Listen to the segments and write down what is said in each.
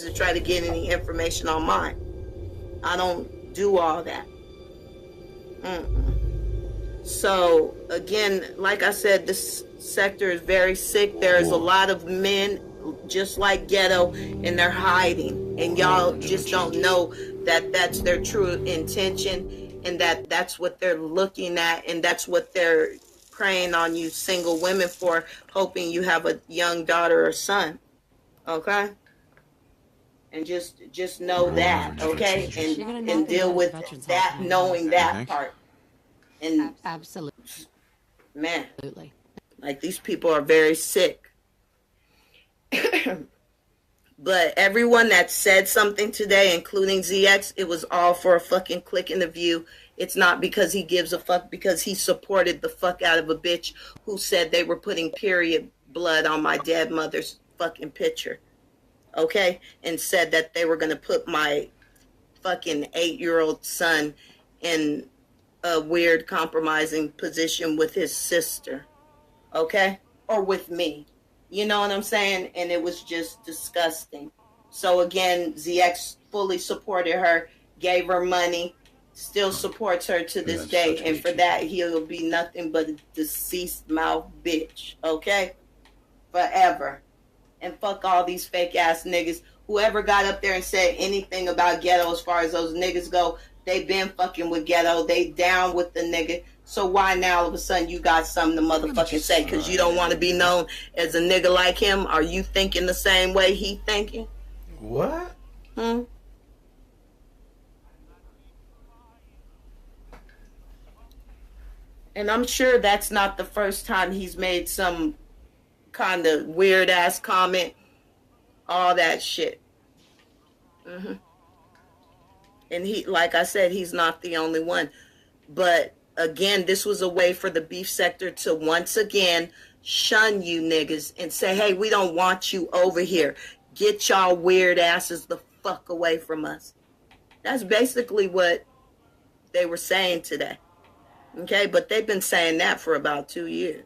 to try to get any information on mine. I don't do all that. So again, like I said, this sector is very sick. There's a lot of men just like Ghetto, and they're hiding, and y'all just don't know that that's their true intention, and that that's what they're looking at, and that's what they're preying on you single women for, hoping you have a young daughter or son. Okay? And just know that, okay? And deal with that, knowing that part. And absolutely, man, like these people are very sick. But everyone that said something today, including ZX, it was all for a fucking click in the view. It's not because he gives a fuck, because he supported the fuck out of a bitch who said they were putting period blood on my dead mother's fucking picture. Okay? And said that they were going to put my fucking 8-year-old son in a weird compromising position with his sister. Okay? Or with me. You know what I'm saying? And it was just disgusting. So again, ZX fully supported her, gave her money, still supports her to this day. And for that, he'll be nothing but a deceased mouth bitch. Okay? Forever. And fuck all these fake ass niggas. Whoever got up there and said anything about Ghetto as far as those niggas go, they been fucking with Ghetto. They down with the nigga. So why now all of a sudden you got something to motherfucking say? Because you don't want to be known as a nigga like him? Are you thinking the same way he thinking? What? And I'm sure that's not the first time he's made some kind of weird ass comment. All that shit. And he, like I said, he's not the only one. But again, this was a way for the beef sector to once again shun you niggas and say, hey, we don't want you over here. Get y'all weird asses the fuck away from us. That's basically what they were saying today. Okay, but they've been saying that for about 2 years,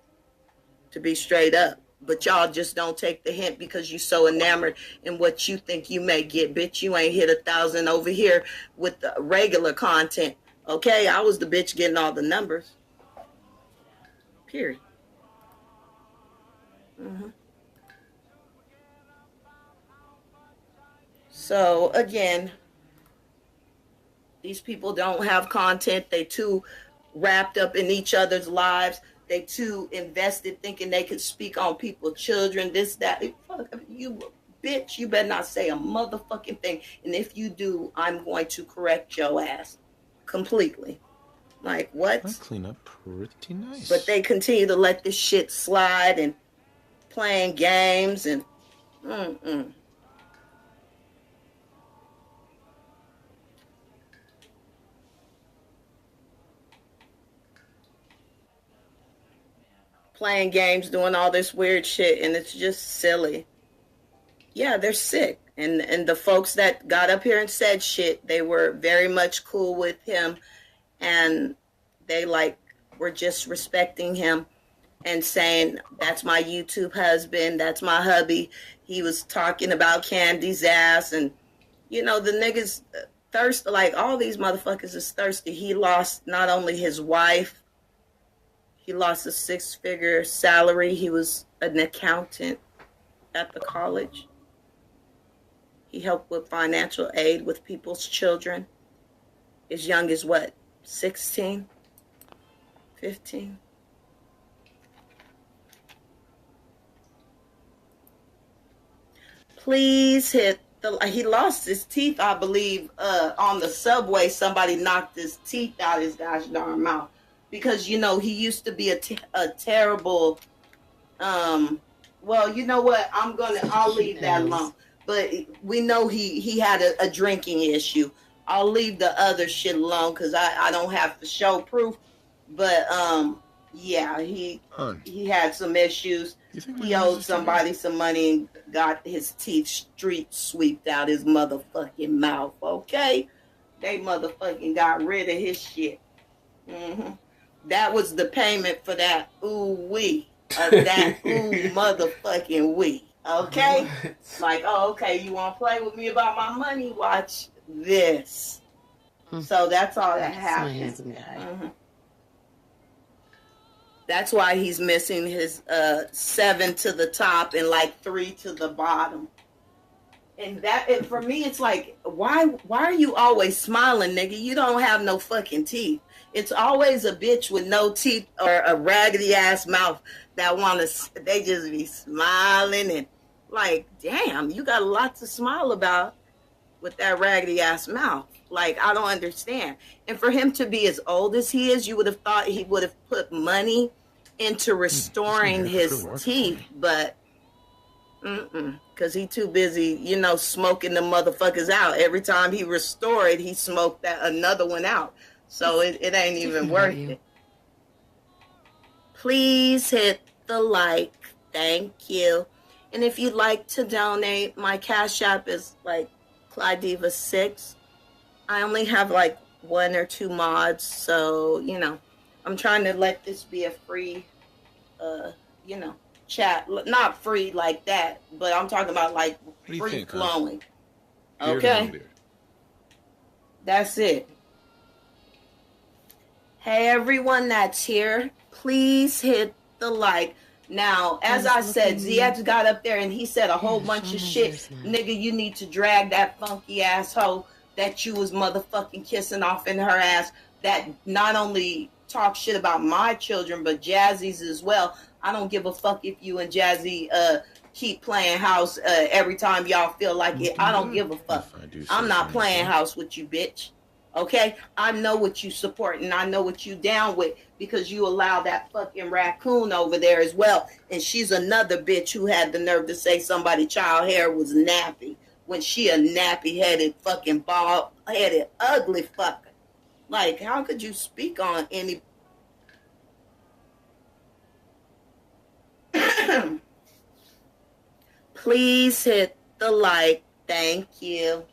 to be straight up. But y'all just don't take the hint because you so enamored in what you think you may get. Bitch, you ain't hit 1,000 over here with the regular content. Okay, I was the bitch getting all the numbers. Period. So, again, these people don't have content. They too wrapped up in each other's lives. They too invested thinking they could speak on people's children, this, that. Fuck, you bitch, you better not say a motherfucking thing. And if you do, I'm going to correct your ass. Completely. Like, what? I clean up pretty nice. But they continue to let this shit slide and playing games and playing games, doing all this weird shit, and it's just silly. Yeah, they're sick. And the folks that got up here and said shit, they were very much cool with him, and they were just respecting him and saying, that's my YouTube husband, that's my hubby. He was talking about Candy's ass, and you know, the niggas thirst, like all these motherfuckers is thirsty. He lost not only his wife, he lost a 6-figure salary. He was an accountant at the college. He helped with financial aid with people's children. As young as what? 16? 15? Please hit the... He lost his teeth, I believe, on the subway. Somebody knocked his teeth out his gosh darn mouth. Because, you know, he used to be a terrible... well, you know what? I'll leave that alone. But we know he had a drinking issue. I'll leave the other shit alone because I don't have to show proof. But yeah, he had some issues. He owed somebody some money and got his teeth street sweeped out his motherfucking mouth. Okay, they motherfucking got rid of his shit. That was the payment for that ooh wee. That ooh motherfucking wee. Okay? What? Like, oh, okay, you want to play with me about my money? Watch this. So that's all that happened. Handsome guy. Mm-hmm. That's why he's missing his 7 to the top and like 3 to the bottom. And for me, it's like, why are you always smiling, nigga? You don't have no fucking teeth. It's always a bitch with no teeth or a raggedy ass mouth that they just be smiling and like, damn, you got a lot to smile about with that raggedy ass mouth. Like, I don't understand. And for him to be as old as he is, you would have thought he would have put money into restoring his teeth, but because he too busy, smoking the motherfuckers out. Every time he restored, he smoked another one out. So it ain't even worth it. Please hit the like. Thank you. And if you'd like to donate, my Cash App is like Clydiva6. I only have like 1 or 2 mods, so I'm trying to let this be a free chat. Not free like that, but I'm talking about like free flowing. Okay? That's it. Hey, everyone that's here, please hit the like. Now, as I said, ZX got up there and he said a whole bunch of shit. Nigga, you need to drag that funky asshole that you was motherfucking kissing off in her ass, that not only talk shit about my children, but Jazzy's as well. I don't give a fuck if you and Jazzy keep playing house every time y'all feel like it. I don't give a fuck. I'm not playing house with you, bitch. Okay? I know what you support and I know what you down with, because you allow that fucking raccoon over there as well. And she's another bitch who had the nerve to say somebody child hair was nappy when she a nappy-headed fucking bald-headed ugly fucker. Like, how could you speak on any... Please hit the like. Thank you.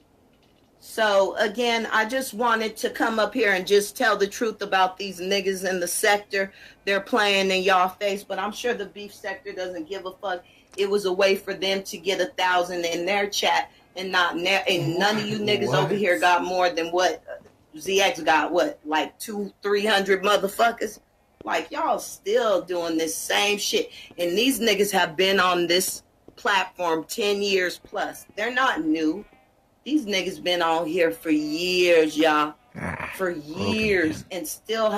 So, again, I just wanted to come up here and just tell the truth about these niggas in the sector. They're playing in y'all face, but I'm sure the beef sector doesn't give a fuck. It was a way for them to get 1,000 in their chat, and none of you niggas over here got more than what ZX got, like 200-300 motherfuckers? Like, y'all still doing this same shit. And these niggas have been on this platform 10 years plus. They're not new. These niggas been on here for years, y'all. For years. And still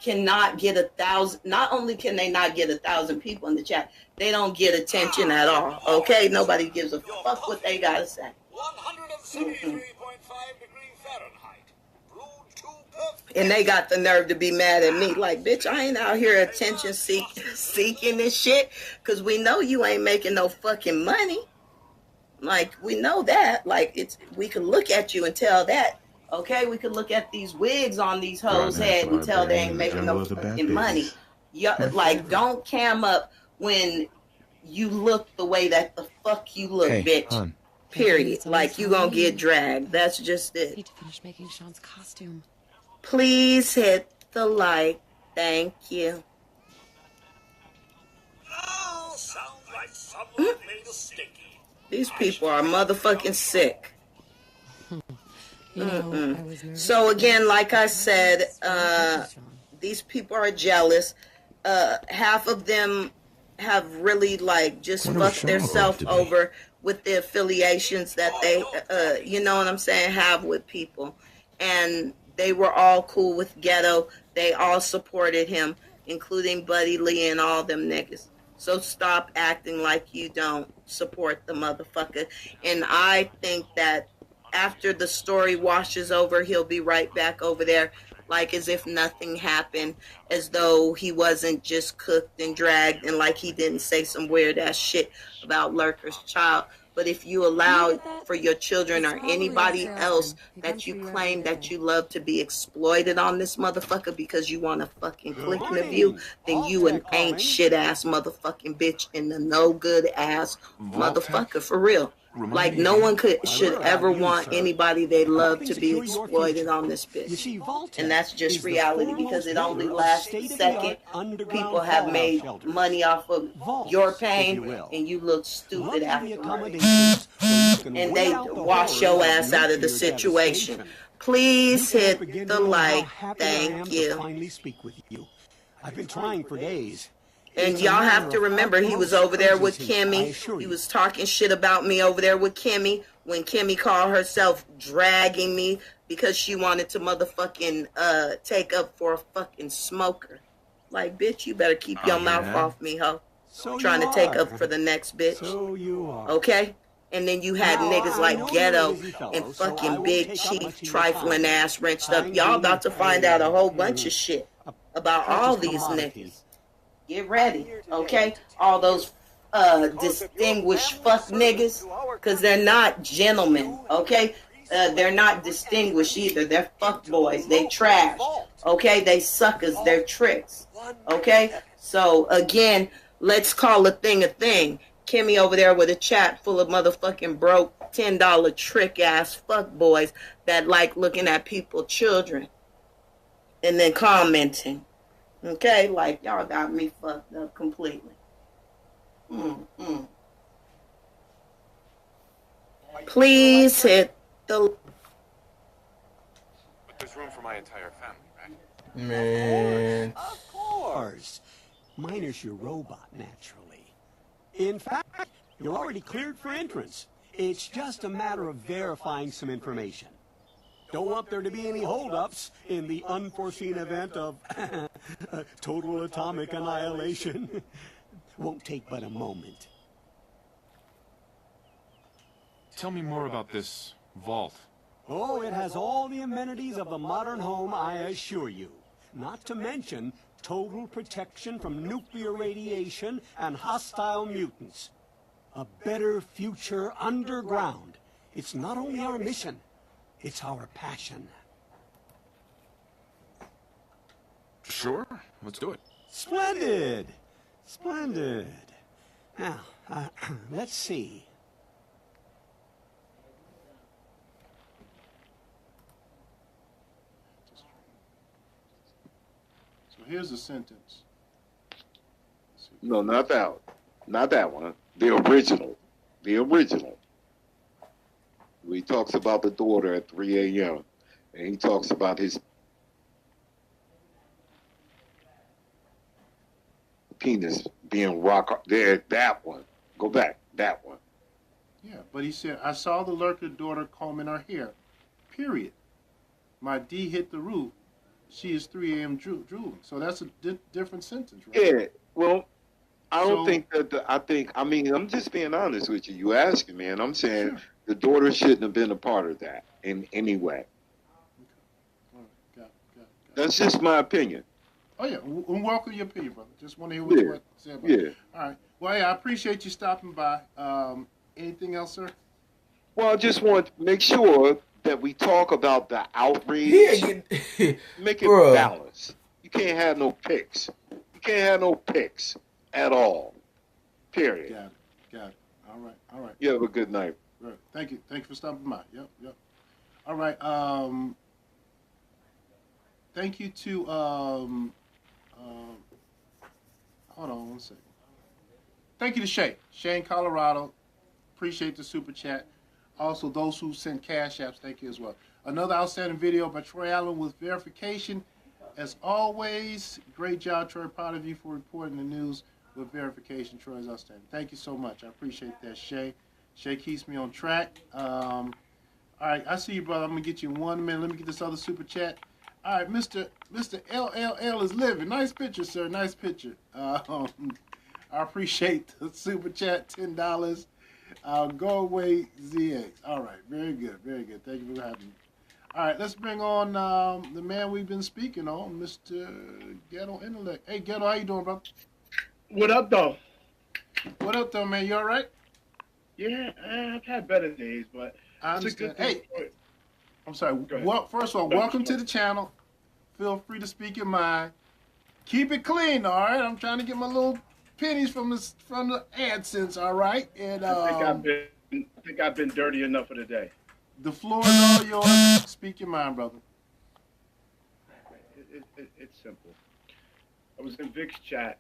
cannot get 1,000. Not only can they not get 1,000 people in the chat, they don't get attention at all. Okay? Nobody gives a fuck what they gotta say. 173.5 degrees Fahrenheit. And they got the nerve to be mad at me. Like, bitch, I ain't out here attention seeking this shit, because we know you ain't making no fucking money. Like, we know that. Like, we can look at you and tell that. Okay, we can look at these wigs on these hoes' head and tell they ain't making no fucking money. Like, don't cam up when you look the way that the fuck you look, bitch. Hon. Period. Like, you gonna get dragged. That's just it. I need to finish making Sean's costume. Please hit the like. Thank you. Oh, sounds like someone made a sticky. These people are motherfucking sick. So again, like I said, these people are jealous. Half of them have really just fucked themselves over with the affiliations that they, you know what I'm saying, have with people. And they were all cool with Ghetto. They all supported him, including Buddy Lee and all them niggas. So stop acting like you don't support the motherfucker. And I think that after the story washes over, he'll be right back over there, like as if nothing happened, as though he wasn't just cooked and dragged, and like he didn't say some weird ass shit about Lurker's child. But if you allow for your children or anybody else that you claim that you love to be exploited on this motherfucker because you want to fucking click in the view, then you an ain't shit ass motherfucking bitch and a no good ass motherfucker, for real. Like no one should ever want anybody they love to be exploited on this bitch. And that's just reality because it only lasts a second. People have made money off of your pain and you look stupid afterwards. And they wash your ass out of the situation. Please hit the like. Thank you. I've been trying for days. And y'all have to remember, he was over there with Kimmy. He was talking shit about me over there with Kimmy when Kimmy called herself dragging me because she wanted to motherfucking take up for a fucking smoker. Like, bitch, you better keep your mouth off me, ho. Trying to take up for the next bitch. So you are. Okay? And then you had niggas like Ghetto and fucking Big Chief trifling ass wrenched up. Y'all about to find out a whole bunch of shit about all these niggas. Get ready, okay? All those distinguished fuck niggas, because they're not gentlemen, okay? They're not distinguished either. They're fuck boys. They trash, okay? They suckers. They're tricks, okay? So, again, let's call a thing a thing. Kimmy over there with a chat full of motherfucking broke $10 trick-ass fuck boys that like looking at people's children and then commenting. Okay, like, y'all got me fucked up completely. Please hit the... But there's room for my entire family, right? Man. Of course. Minus your robot, naturally. In fact, you're already cleared for entrance. It's just a matter of verifying some information. Don't want there to be any holdups in the unforeseen event of total atomic annihilation. Won't take but a moment. Tell me more about this vault. Oh, it has all the amenities of the modern home, I assure you. Not to mention total protection from nuclear radiation and hostile mutants. A better future underground. It's not only our mission, it's our passion. Sure, let's do it. Splendid! Splendid. Now, let's see. So here's the sentence. No, not that one. Not that one. The original. The original. He talks about the daughter at 3 a.m. and he talks about his penis being rock. There, that one. Go back. That one. Yeah, but he said, I saw the lurker daughter combing her hair. Period. My D hit the roof. She is 3 a.m. drooling. So that's a different sentence, right? Yeah. Well, I don't think that. I mean, I'm just being honest with you. You asking me, and I'm saying the daughter shouldn't have been a part of that in any way. Okay. All right. Got it. That's just my opinion. Oh, yeah. And welcome your opinion, brother. Just want to hear what you want to say about it. All right. Well, yeah, I appreciate you stopping by. Anything else, sir? Well, I just want to make sure that we talk about the outrage. Make it balanced. You can't have no picks. You can't have no picks at all. Period. Got it. All right. You have a good night. Right. Thank you for stopping by. Yep. All right. Thank you to hold on one second. Thank you to Shay in Colorado. Appreciate the super chat. Also, those who sent cash apps, thank you as well. Another outstanding video by Troy Allen with verification. As always, great job, Troy. Proud of you for reporting the news with verification. Troy is outstanding. Thank you so much. I appreciate that, Shay. Shay keeps me on track. All right, I see you, brother. I'm going to get you in 1 minute. Let me get this other super chat. All right, Mr. LLL is living. Nice picture, sir. Nice picture. I appreciate the super chat, $10. Go away, ZX. All right, very good. Thank you for having me. All right, let's bring on the man we've been speaking on, Mr. Ghetto Intellect. Hey, Ghetto, how you doing, bro? What up, though? What up, though, man? You all right? Yeah, I've had better days, but I understand. Hey, Hey, I'm sorry. Well, first of all, welcome to the channel. Feel free to speak your mind. Keep it clean, all right? I'm trying to get my little pennies from the AdSense, all right? And I think I've been think I've been dirty enough for the day. The floor is all yours. Speak your mind, brother. It's simple. I was in Vic's chat.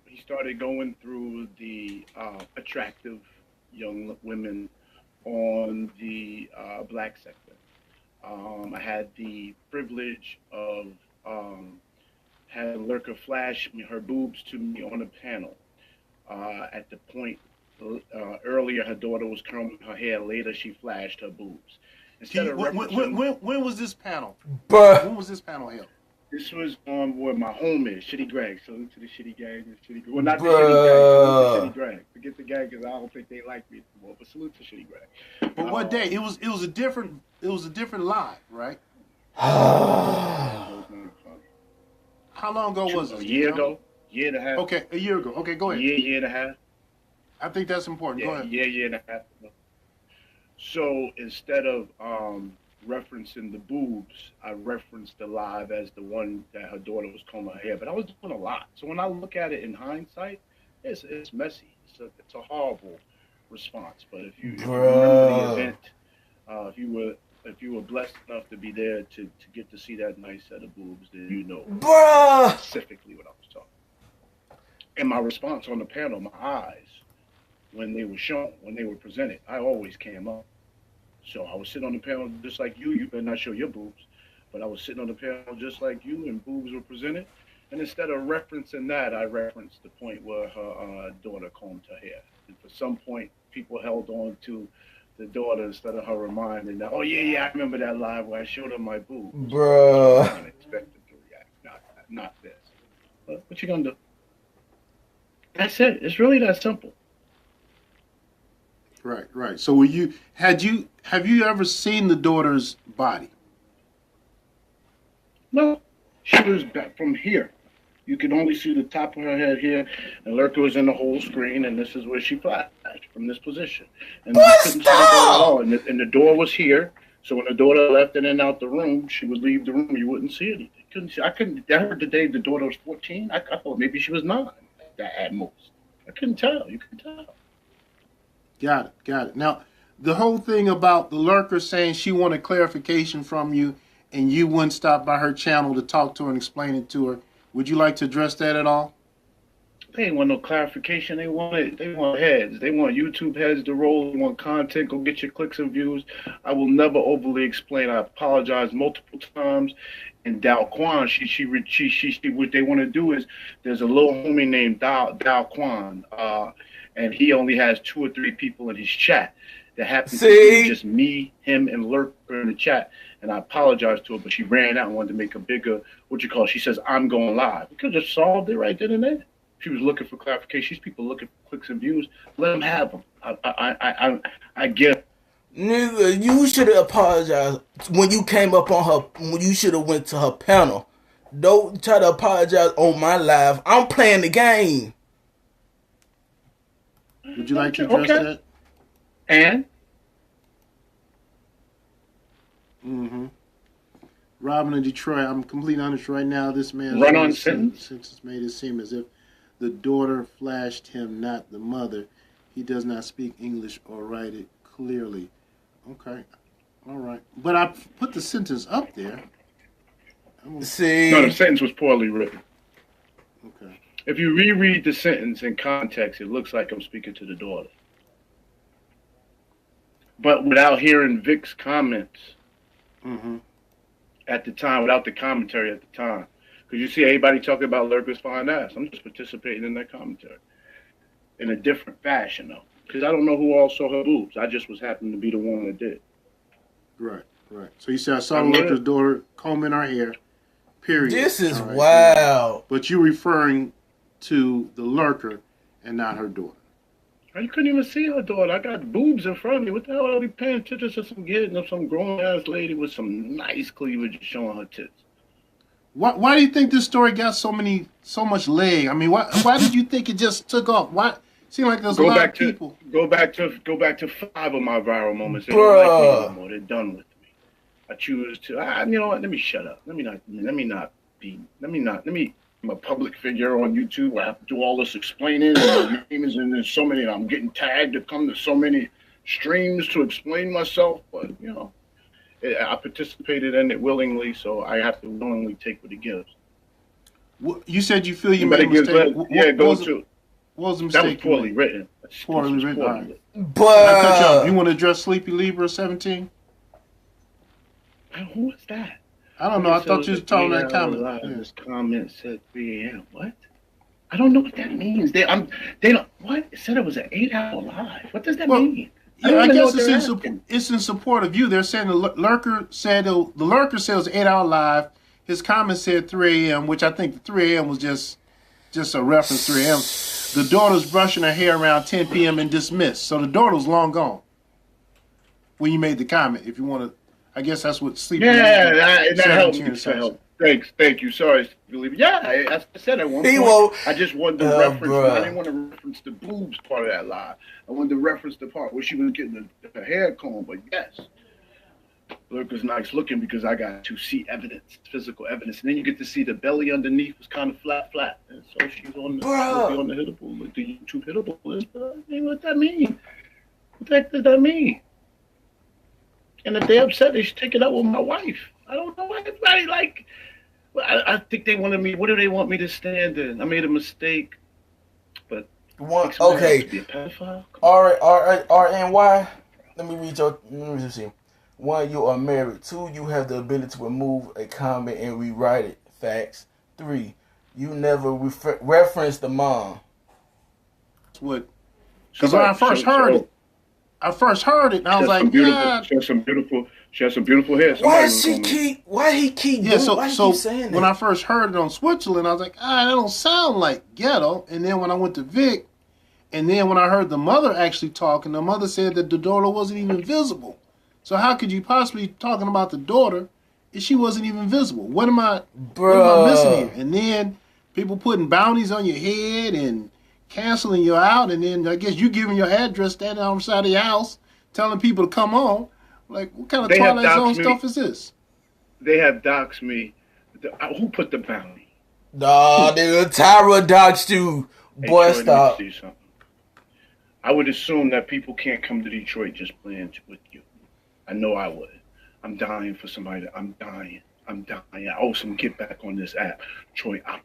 He started going through the attractive young women on the black sector. I had the privilege of having Lurker flash her boobs to me on a panel. At the point earlier, her daughter was combing her hair. Later, she flashed her boobs. When was this panel? Bruh. When was this panel held? This was on where my home is, Shitty Greg. So to the Shitty Gang, well, not the Shitty Gang, the Shitty Greg. Forget the gang because I don't think they like me anymore. But salute to Shitty Greg. But what day? It was a different live, right? How long ago was it? A year ago, year and a half. Okay, a year ago. Okay, go ahead. Year and a half. I think that's important. Go ahead. Year and a half. So instead of referencing the boobs, I referenced the live as the one that her daughter was combing her hair. But I was doing a lot. So when I look at it in hindsight, it's messy. It's a horrible response. But if you remember the event, if you were blessed enough to be there to get to see that nice set of boobs, then you know specifically what I was talking about. And my response on the panel, my eyes, when they were shown, when they were presented, I always came up. So I was sitting on the panel just like you. You better not show your boobs. But I was sitting on the panel just like you, and boobs were presented. And instead of referencing that, I referenced the point where her daughter combed her hair. And for some point, people held on to the daughter instead of her reminding that, oh, yeah, I remember that live where I showed her my boobs. Bruh. I expected to react, not this. But what you gonna do? That's it. It's really that simple. Right. So have you ever seen the daughter's body? No. She was back from here. You could only see the top of her head here, and Lurker was in the whole screen, and this is where she flashed from this position. And you couldn't see the door at all. And the door was here, so when the daughter left in and out the room, she would leave the room, you wouldn't see anything. I heard the day the daughter was 14. I thought maybe she was 9 at most. I couldn't tell. You couldn't tell. Got it. Now, the whole thing about the Lurker saying she wanted clarification from you and you wouldn't stop by her channel to talk to her and explain it to her, would you like to address that at all? They ain't want no clarification. They want heads. They want YouTube heads to roll. They want content. Go get your clicks and views. I will never overly explain. I apologize multiple times. And Dao Quan, she what they want to do is there's a little homie named Dao Quan, and he only has 2 or 3 people in his chat that happen to be just me, him, and Lurker in the chat. And I apologize to her, but she ran out and wanted to make a bigger, she says, I'm going live. We could have just solved it right then and there. She was looking for clarification. These people looking for clicks and views. Let them have them. I get it. Nigga, you should have apologized when you came up on her, when you should have went to her panel. Don't try to apologize on my live. I'm playing the game. Would you like to address that? And? Robin in Detroit, I'm completely honest right now. This man's run-on sentence made it seem as if the daughter flashed him, not the mother. He does not speak English or write it clearly. Okay. All right. But I put the sentence up there. No, the sentence was poorly written. Okay. If you reread the sentence in context, it looks like I'm speaking to the daughter. But without hearing Vic's comments at the time, without the commentary at the time, because you see everybody talking about Lurker's fine ass. I'm just participating in that commentary in a different fashion, though. Because I don't know who all saw her boobs. I just was happened to be the one that did. Right. So you said I saw Lurker's daughter combing her hair, period. This is wild. But you're referring to the Lurker and not her daughter. You couldn't even see her daughter. I got boobs in front of me. What the hell are we paying attention to some grown-ass lady with some nice cleavage showing her tits? Why do you think this story got so much leg? I mean, why did you think it just took off? Why? Seemed like there's a lot of people. Go back to 5 of my viral moments. They don't like me anymore. They're done with me. I choose to. You know what? Let me shut up. Let me. I'm a public figure on YouTube. I have to do all this explaining. And my name is in there's so many. I'm getting tagged to come to so many streams to explain myself, but I participated in it willingly, so I have to willingly take what it gives. You said you feel you made a mistake. What was the mistake? That was poorly written. Poorly written. Right. But you want to address Sleepy Libra 17? Who was that? I don't know. I thought you was talking that comment. This comment said 3 a.m. What? I don't know what that means. They don't. What? It said it was an 8-hour live. What does that mean? Yeah, I guess it's in support of you. They're saying the lurker said it was an 8-hour live. His comment said 3 a.m., which I think the 3 a.m. was just a reference to 3 a.m. The daughter's brushing her hair around 10 p.m. and dismissed. So the daughter was long gone when you made the comment. If you want to, I guess that's what sleep. Yeah, that helped me. Thank you. Sorry, yeah, I said at one point. I just wanted to reference. I didn't want to reference the boobs part of that lie. I wanted to reference the part where she was getting the hair combed. But yes, Lurker's nice looking because I got to see evidence, physical evidence, and then you get to see the belly underneath was kind of flat, and so she's on the hittable, like the YouTube hittable. What that mean? What the heck does that mean? And if they're upset, they should take it up with my wife. I don't know why everybody like. I think they wanted me. What do they want me to stand in? I made a mistake, but okay. To be a pedophile? RNY. Let me see. 1, you are married. 2, you have the ability to remove a comment and rewrite it. Facts. 3, you never reference the mom. What? Because when I first heard it, and I was like, she has some beautiful hair. Why he keep saying that? When I first heard it on Switzerland, I was like, that don't sound like ghetto. And then when I went to Vic, and then when I heard the mother actually talking, the mother said that the daughter wasn't even visible. So how could you possibly be talking about the daughter if she wasn't even visible? What am I missing here? And then people putting bounties on your head and canceling you out, and then I guess you giving your address, standing on the side of your house, telling people to come on. Like, what kind of Twilight Zone stuff is this? They have doxed me. Who put the bounty? Nah, nigga, Tyra doxed you. Boy, stop. I would assume that people can't come to Detroit just playing with you. I know I would. I'm dying for somebody. I'm dying. I owe some get back on this app. Troy, I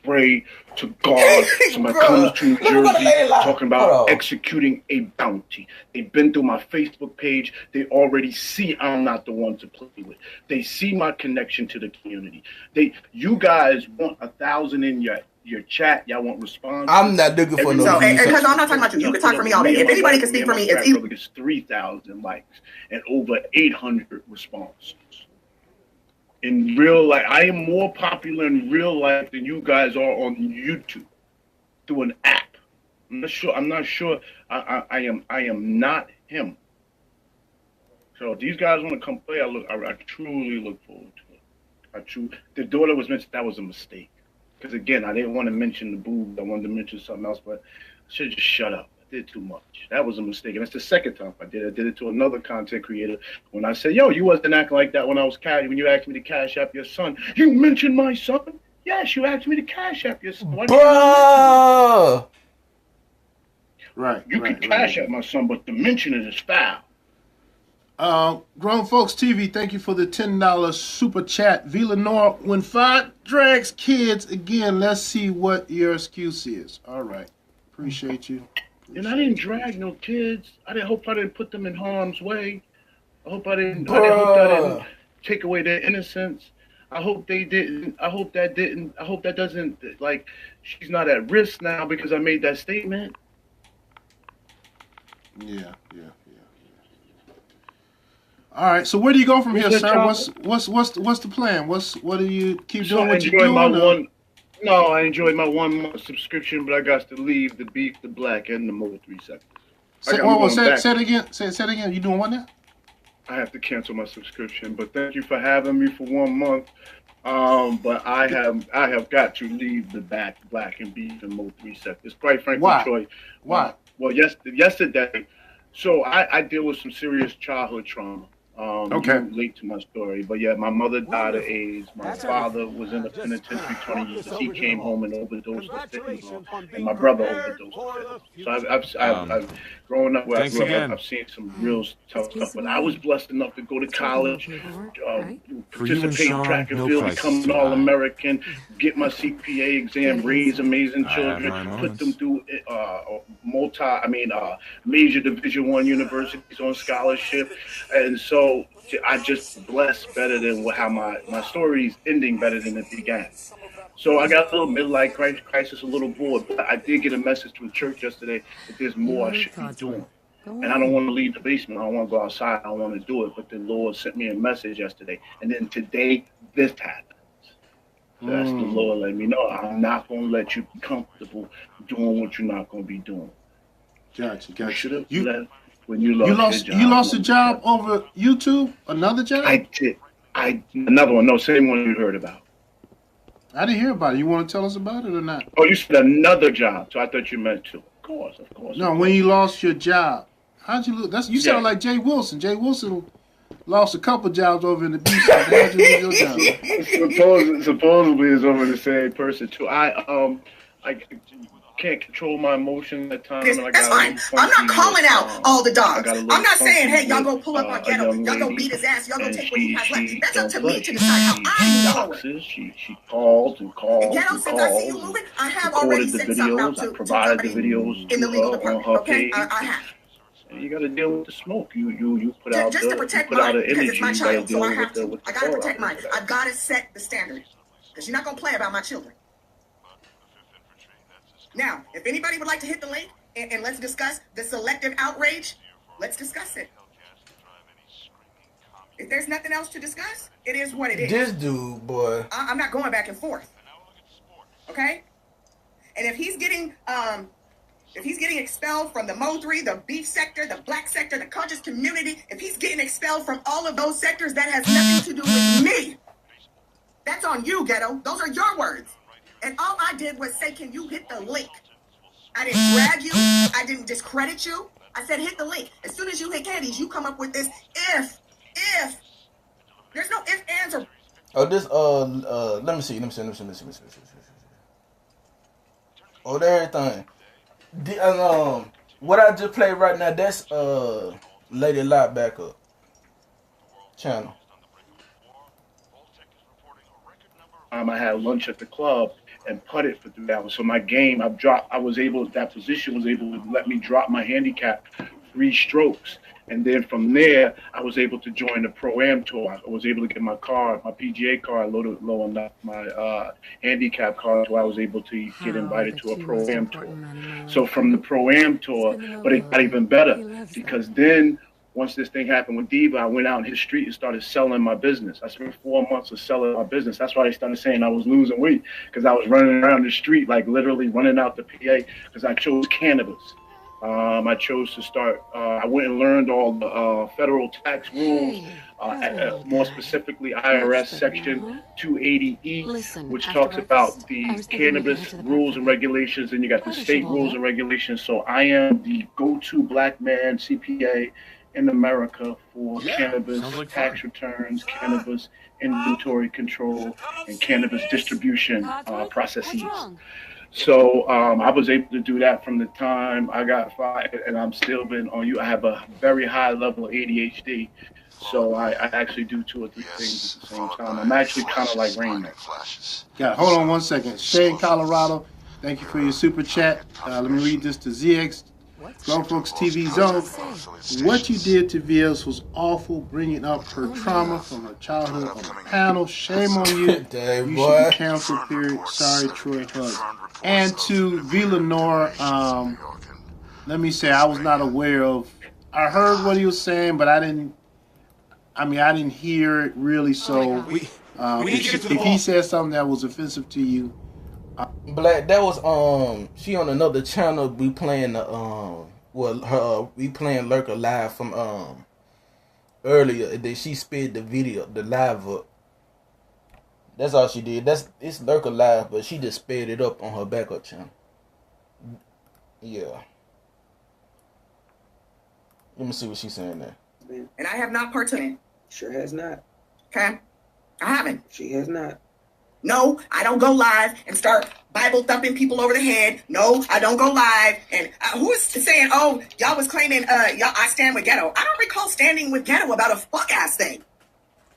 pray to God somebody comes to New Jersey talking about executing a bounty. They've been through my Facebook page. They already see I'm not the one to play with. They see my connection to the community. You guys want 1,000 in your chat. Y'all want response. I'm not looking for no. Because I'm not talking about you. You can talk for me all day. If anybody can speak for me, it's you. It's 3,000 likes and over 800 responses. In real life, I am more popular in real life than you guys are on YouTube through an app. I'm not sure. I am not him. So if these guys want to come play, I truly look forward to it. The daughter was mentioned. That was a mistake. Because again, I didn't want to mention the boobs. I wanted to mention something else, but I should just shut up. I did too much. That was a mistake. And that's the second time I did it. I did it to another content creator when I said, yo, you wasn't acting like that when you asked me to cash app your son. You mentioned my son? Yes, you asked me to cash app your son. Bruh! Right. You can cash app my son, but to mention it is foul. Grown Folks TV, thank you for the $10 super chat. Villanor, when Fod drags kids again, let's see what your excuse is. All right. Appreciate you. And I didn't drag no kids. I hope I didn't put them in harm's way. I hope I didn't take away their innocence. I hope they didn't. I hope that doesn't, like, she's not at risk now because I made that statement. Yeah. All right. So where do you go from here, sir? What's the plan? What do you keep doing? What you doing? No, I enjoyed my 1 month subscription, but I got to leave the beef, the black, and the Mode 3 seconds. Say it again. Say it again. You doing what now? I have to cancel my subscription, but thank you for having me for 1 month. But I have got to leave the black and beef and Mode 3 seconds. Quite frankly, Why? Troy. Why? Well, yesterday. So I deal with some serious childhood trauma. Okay. You relate to my story, but yeah, my mother died of AIDS. My father was in the penitentiary 20 years. He came home and overdosed of fentanyl, and my brother overdosed of fentanyl. So I've growing up where I Thanks grew up, again. I've seen some real tough Excuse stuff. But me. I was blessed enough to go to Let's get a little college, paperwork, uh, right? For you and participate in Sean, track and no field, price is become an too high. All-American, get my CPA exam, Good raise answer. amazing I have children, my put them moments. through major Division I universities on scholarship, and so I just blessed better than how my story's ending better than it began. So I got a little midlife crisis, a little bored, but I did get a message from church yesterday that there's You more I heard should be God's doing. word. Go And I don't on. want to leave the basement. I don't want to go outside. I don't want to do it. But the Lord sent me a message yesterday. And then today, this happened. So that's the Lord letting me know I'm not going to let you be comfortable doing what you're not going to be doing. Gotcha. You should have You left when you lost your job. you lost a job over YouTube? Another job? I did. Another one. No, same one you heard about. I didn't hear about it. You want to tell us about it or not? Oh, you said another job. So I thought you meant two. Of course. No, when you lost your job, how'd you lose? You sound like Jay Wilson. Jay Wilson lost a couple jobs over in the beach. How'd you lose your job? Supposedly it's over the same person too. I can't control my emotions at times. That's fine. I'm not calling out all the dogs. I'm not saying, hey, y'all go pull up on Ghetto. Y'all go beat his ass. Y'all go take what he has left. That's up to me to decide how I move forward. She called and called Ghetto, and since I see you called. moving, I have already Recorded the sent something out videos. I to provided the somebody videos in the legal on department. her Okay, page. I have. And you got to deal with the smoke. You put out Just to protect you put out mine an because energy. it's my You got to child, so deal I with have the to. with the I gotta fallout protect mine. of that. I've got to set the standard because you're not gonna play about my children. Now, if anybody would like to hit the link and let's discuss the selective outrage, let's discuss it. If there's nothing else to discuss, it is what it is. This dude, boy. I'm not going back and forth. Okay? And if he's getting expelled from the Mo3, the beef sector, the black sector, the conscious community, if he's getting expelled from all of those sectors, that has nothing to do with me. That's on you, Ghetto. Those are your words. And all I did was say, can you hit the link? I didn't drag you. I didn't discredit you. I said, hit the link. As soon as you hit Candies, you come up with this if. There's no if, ands, or... Oh, this, let me see. Oh, there everything. What I just played right now, that's, Lady Lot Backup channel. I had lunch at the club and putted for 3 hours. So my game, that position was able to let me drop my handicap 3 strokes. And then from there, I was able to join the Pro-Am tour. I was able to get my PGA card low enough, my handicap card, so I was able to get invited to a Pro-Am tour. So from the Pro-Am tour, but it got even better because then once this thing happened with Diva, I went out in his street and started selling my business. I spent 4 months of selling my business. That's why they started saying I was losing weight because I was running around the street, like literally running out the PA because I chose cannabis. I chose to start, I went and learned all the federal tax rules, more specifically IRS Section 280E, which talks about the cannabis rules and regulations, and you got the state rules and regulations. So I am the go-to black man CPA in America for cannabis tax returns, cannabis inventory control, and cannabis distribution processes. So I was able to do that from the time I got fired, and I'm still been on you. I have a very high level of ADHD, so I actually do 2 or 3 things at the same time. I'm actually kind of like Rain Man. Yeah, hold on one second. Shay in Colorado, thank you for your super chat. Let me read this to ZX. Grown Folks TV Zone. What you did to VS was awful, bringing up her trauma from her childhood on the panel. Shame on you. You should be canceled, period. Sorry, Troy Hug. And to Villanor, let me say I was not aware of. I heard what he was saying, but I didn't hear it really. So if he said something that was offensive to you, Black, that was she on another channel. We playing the we playing Lurker live from earlier, and then she sped the video, the live up. That's all she did. It's Lurker live, but she just sped it up on her backup channel. Yeah. Let me see what she's saying there. And I have not partaken. Sure has not. Okay? I haven't. She has not. No, I don't go live and start Bible thumping people over the head. No, I don't go live. And who is saying, oh, y'all was claiming, y'all, I stand with Ghetto. I don't recall standing with Ghetto about a fuck-ass thing.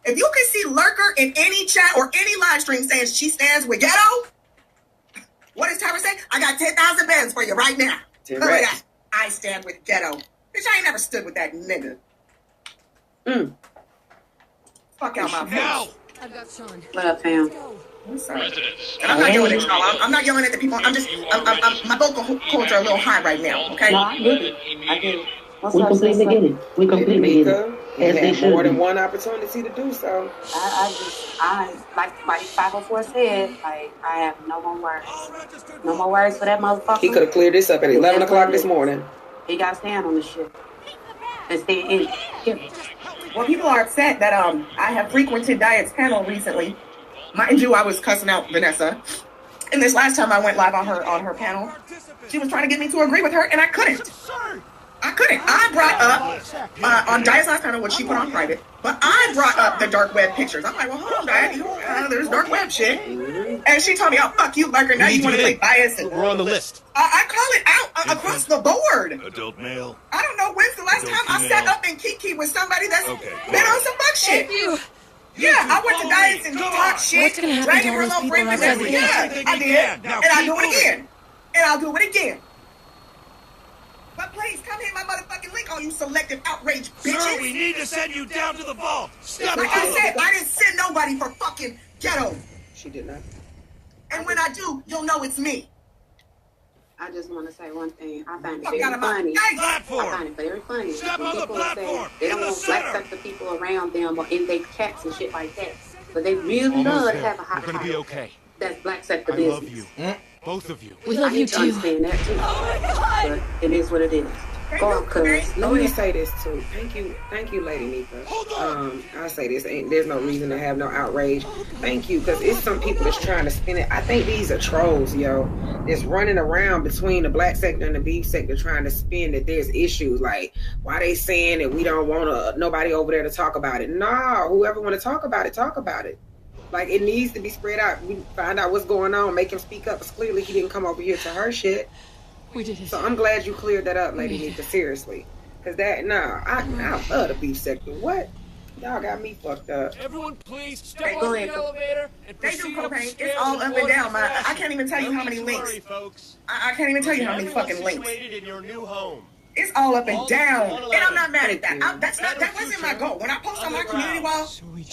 If you can see Lurker in any chat or any live stream saying she stands with Ghetto, what does Tyra say? I got 10,000 bands for you right now. That. I stand with Ghetto. Bitch, I ain't never stood with that nigga. Fuck out my face. I've got Sean. What up, fam? I'm sorry. And I'm not yelling at y'all. I'm not yelling at the people. I'm my vocal cords are a little high right now, okay? No, I get it. I get it. We completely get it. We completely get it. As they had more than one opportunity to do so. I like 504 said, like, I have no more words. No more words for that motherfucker. He could have cleared this up at 11 o'clock this morning. He got to stand on this shit. And stay in it. Well, people are upset that I have frequented Diet's panel recently. Mind you, I was cussing out Vanessa. And this last time I went live on her panel, she was trying to get me to agree with her, and I couldn't. I brought up, on Diet's last panel, what she put on private, but I brought up the dark web pictures. I'm like, well, hold on, Diet, there's dark web shit. And she told me, oh, fuck you, Lurker, now you want to play bias. And we're on the list. I call it out across the board. Adult male. I don't know when's the last time I sat up and kiki with somebody that's been on some fuck shit. Thank you. Yeah, I went to Diets and talk shit, dragging her little friend with us. Yeah, I did. And I'll do it again. And I'll do it again. But please, come hit my motherfucking link, all you selective outrage bitches. Sir, we need to send you down to the vault. Stop like I said, I didn't send nobody for fucking Ghetto. She did not. And when I do, you'll know it's me. I just want to say one thing. I find it very funny. I find it very funny. Step on the platform. They don't want black sector people around them or in their cats and shit like that. But they really love to have a hot We're gonna be okay. That's black sector I business. love you. Both of you. We love you too. I understand that too. Oh my God. But it is what it is. Go on, cuz. Let me say this too. Thank you, Lady Nika. I say this, there's no reason to have no outrage. Thank you, because it's some people that's trying to spin it. I think these are trolls, yo. That's running around between the black sector and the beef sector trying to spin that there's issues. Like, why they saying that we don't want nobody over there to talk about it? No, whoever want to talk about it, talk about it. Like, it needs to be spread out. We find out what's going on, make him speak up. Because clearly he didn't come over here to her shit. We did it. So I'm glad you cleared that up, Lady Nika, seriously. Because I love the beef sector. What? Y'all got me fucked up. Everyone please step on the elevator and they do cocaine. It's all up and down. I can't even tell you how many links. I can't even tell you how many fucking links. In your new home. It's all up and down. And I'm not mad at that. That wasn't my goal. When I post on my community wall,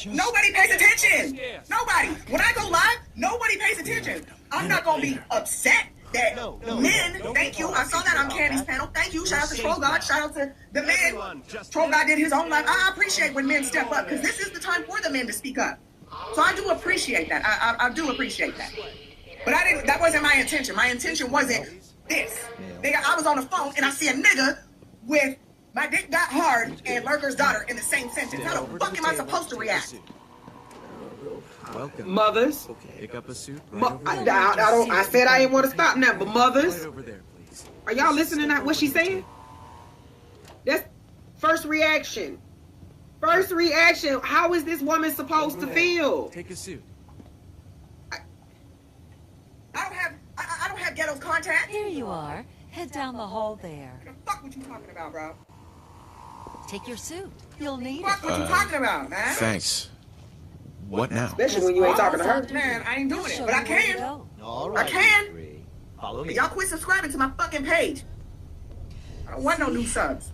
nobody pays attention. Nobody. When I go live, nobody pays attention. I'm not going to be upset that men, thank you. I saw that on Candy's panel. Thank you. Shout out to Troll God. Shout out to the men. Troll God did his own live. I appreciate when men step up because this is the time for the men to speak up. So I do appreciate that. I do appreciate that. But that wasn't my intention. My intention wasn't this. Nigga, I was on the phone and I see a nigga with my dick got hard and Lurker's daughter in the same sentence. How the fuck am I supposed to react? Welcome. Mothers. Pick up a suit. I said I didn't want to stop now, but mothers. Are y'all listening to what she's saying? That's first reaction. First reaction. How is this woman supposed to feel? Take a suit. I don't have Ghetto's contact. Here you are. Head down the hall there. What the fuck what you talking about, bro? Take your suit. You'll need it. What you talking about, man? Thanks. What now? Especially when you ain't talking to her. Man, I ain't doing it, but I can. I can. Follow me. Y'all quit subscribing to my fucking page. I don't want no new subs.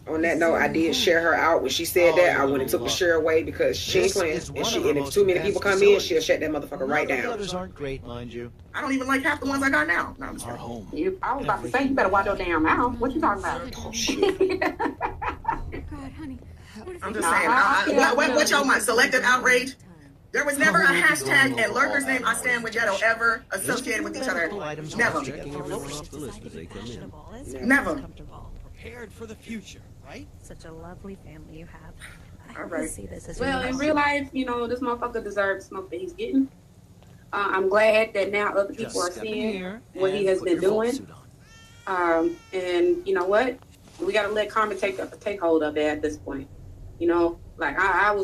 On that note, I did share her out. When she said that, I went and took the share away because she ain't playing. And if too many people come in, she'll shut that motherfucker right down. Others aren't great, mind you. I don't even like half the ones I got now. No, Our home. I was about to say, you better watch your damn mouth. What you talking about? Oh, shit. God, honey. I'm just saying. What y'all want? Selective outrage? There was never a hashtag and Lurker's name I stand with Ghetto ever associated with each other. Never. Never. Prepared for the future, right? Such a lovely family you have. All right. See this as well, in real life, this motherfucker deserves the smoke that he's getting. I'm glad that now other people are seeing what he has been doing. And you know what? We got to let karma take hold of it at this point. Like I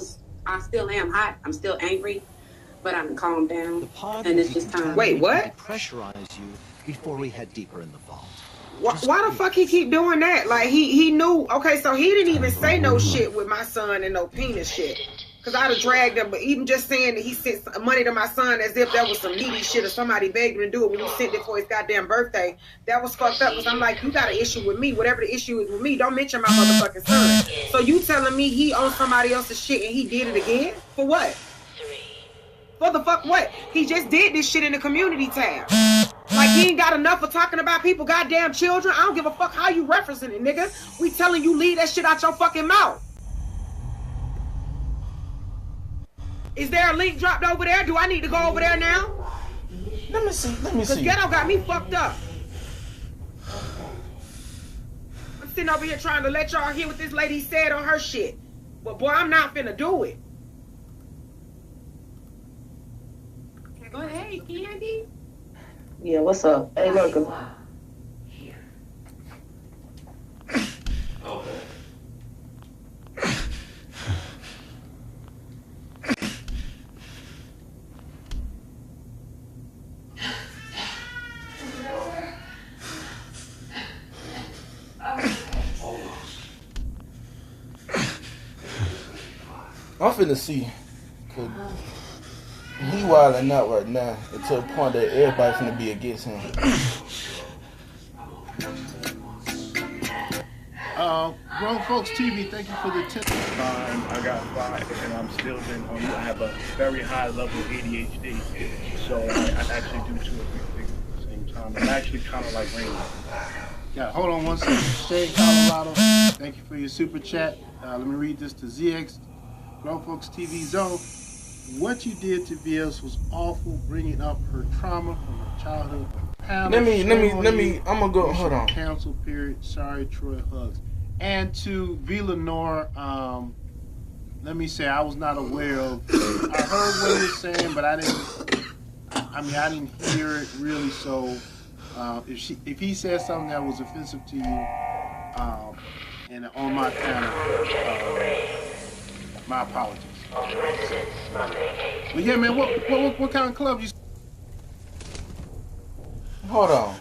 still am hot. I'm still angry, but I'm calmed down, and it's just time. Wait, what? Pressurize you before we head deeper in the vault. Why the fuck he keep doing that? Like he knew. Okay, so he didn't even say no shit with my son and no penis shit. Cause I'd have dragged him, but even just saying that he sent money to my son as if that was some needy shit or somebody begged him to do it when he sent it for his goddamn birthday, that was fucked up. Cause I'm like, you got an issue with me. Whatever the issue is with me, don't mention my motherfucking son. So you telling me he owns somebody else's shit and he did it again? For what? For the fuck what? He just did this shit in the community tab. Like he ain't got enough for talking about people goddamn children. I don't give a fuck how you referencing it, nigga. We telling you leave that shit out your fucking mouth. Is there a link dropped over there? Do I need to go over there now? Let me see. Because Ghetto got me fucked up. I'm sitting over here trying to let y'all hear what this lady said on her shit. But boy, I'm not finna do it. Go ahead, Candy. Yeah, what's up? Hey, look. I'm finna see. Cause he wilding out right now until the point that everybody finna be against him. Grown Folks TV, thank you for the tip. I got 5, and I'm still been on. I have a very high level of ADHD, so I actually do 2 or 3 things at the same time. I'm actually kind of like Rain. Yeah, hold on one second. Shay, Colorado, thank you for your super chat. Let me read this to ZX, Grown Folks TV Zone. What you did to VS was awful, bringing up her trauma from her childhood. Let me. I'm gonna go. Hold on. Council period. Sorry, Troy. Hugs. And to Villanor, let me say I was not aware of. I heard what he was saying, but I didn't hear it really. So, if he said something that was offensive to you, and on my panel, my apologies. Well, yeah, man. What kind of club you? Hold on.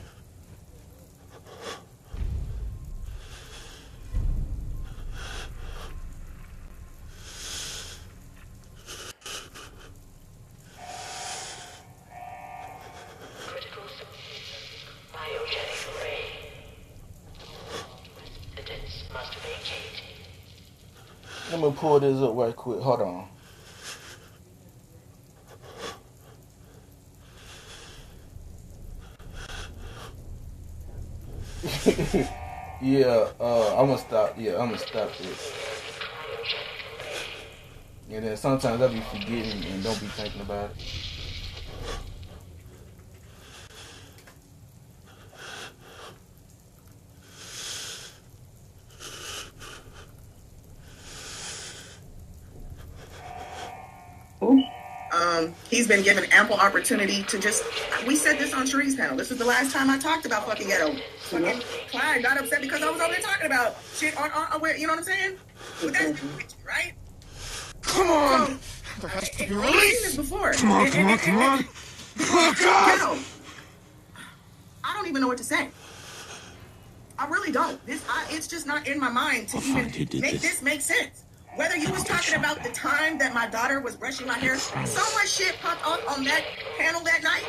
Let me pull this up right quick. Hold on. Yeah, I'm gonna stop. Yeah, I'm gonna stop this. And then sometimes I be forgetting and don't be thinking about it. He's been given ample opportunity to just. We said this on Cherie's panel. This is the last time I talked about fucking Ghetto. Fucking Clyde got upset because I was over there talking about shit on you know what I'm saying? But that's right. Come on! So, I've seen this before. Come on! Oh God! Ghetto, I don't even know what to say. I really don't. It's just not in my mind to even make this make sense. Whether you was talking about the time that my daughter was brushing my hair, so much shit popped up on that panel that night.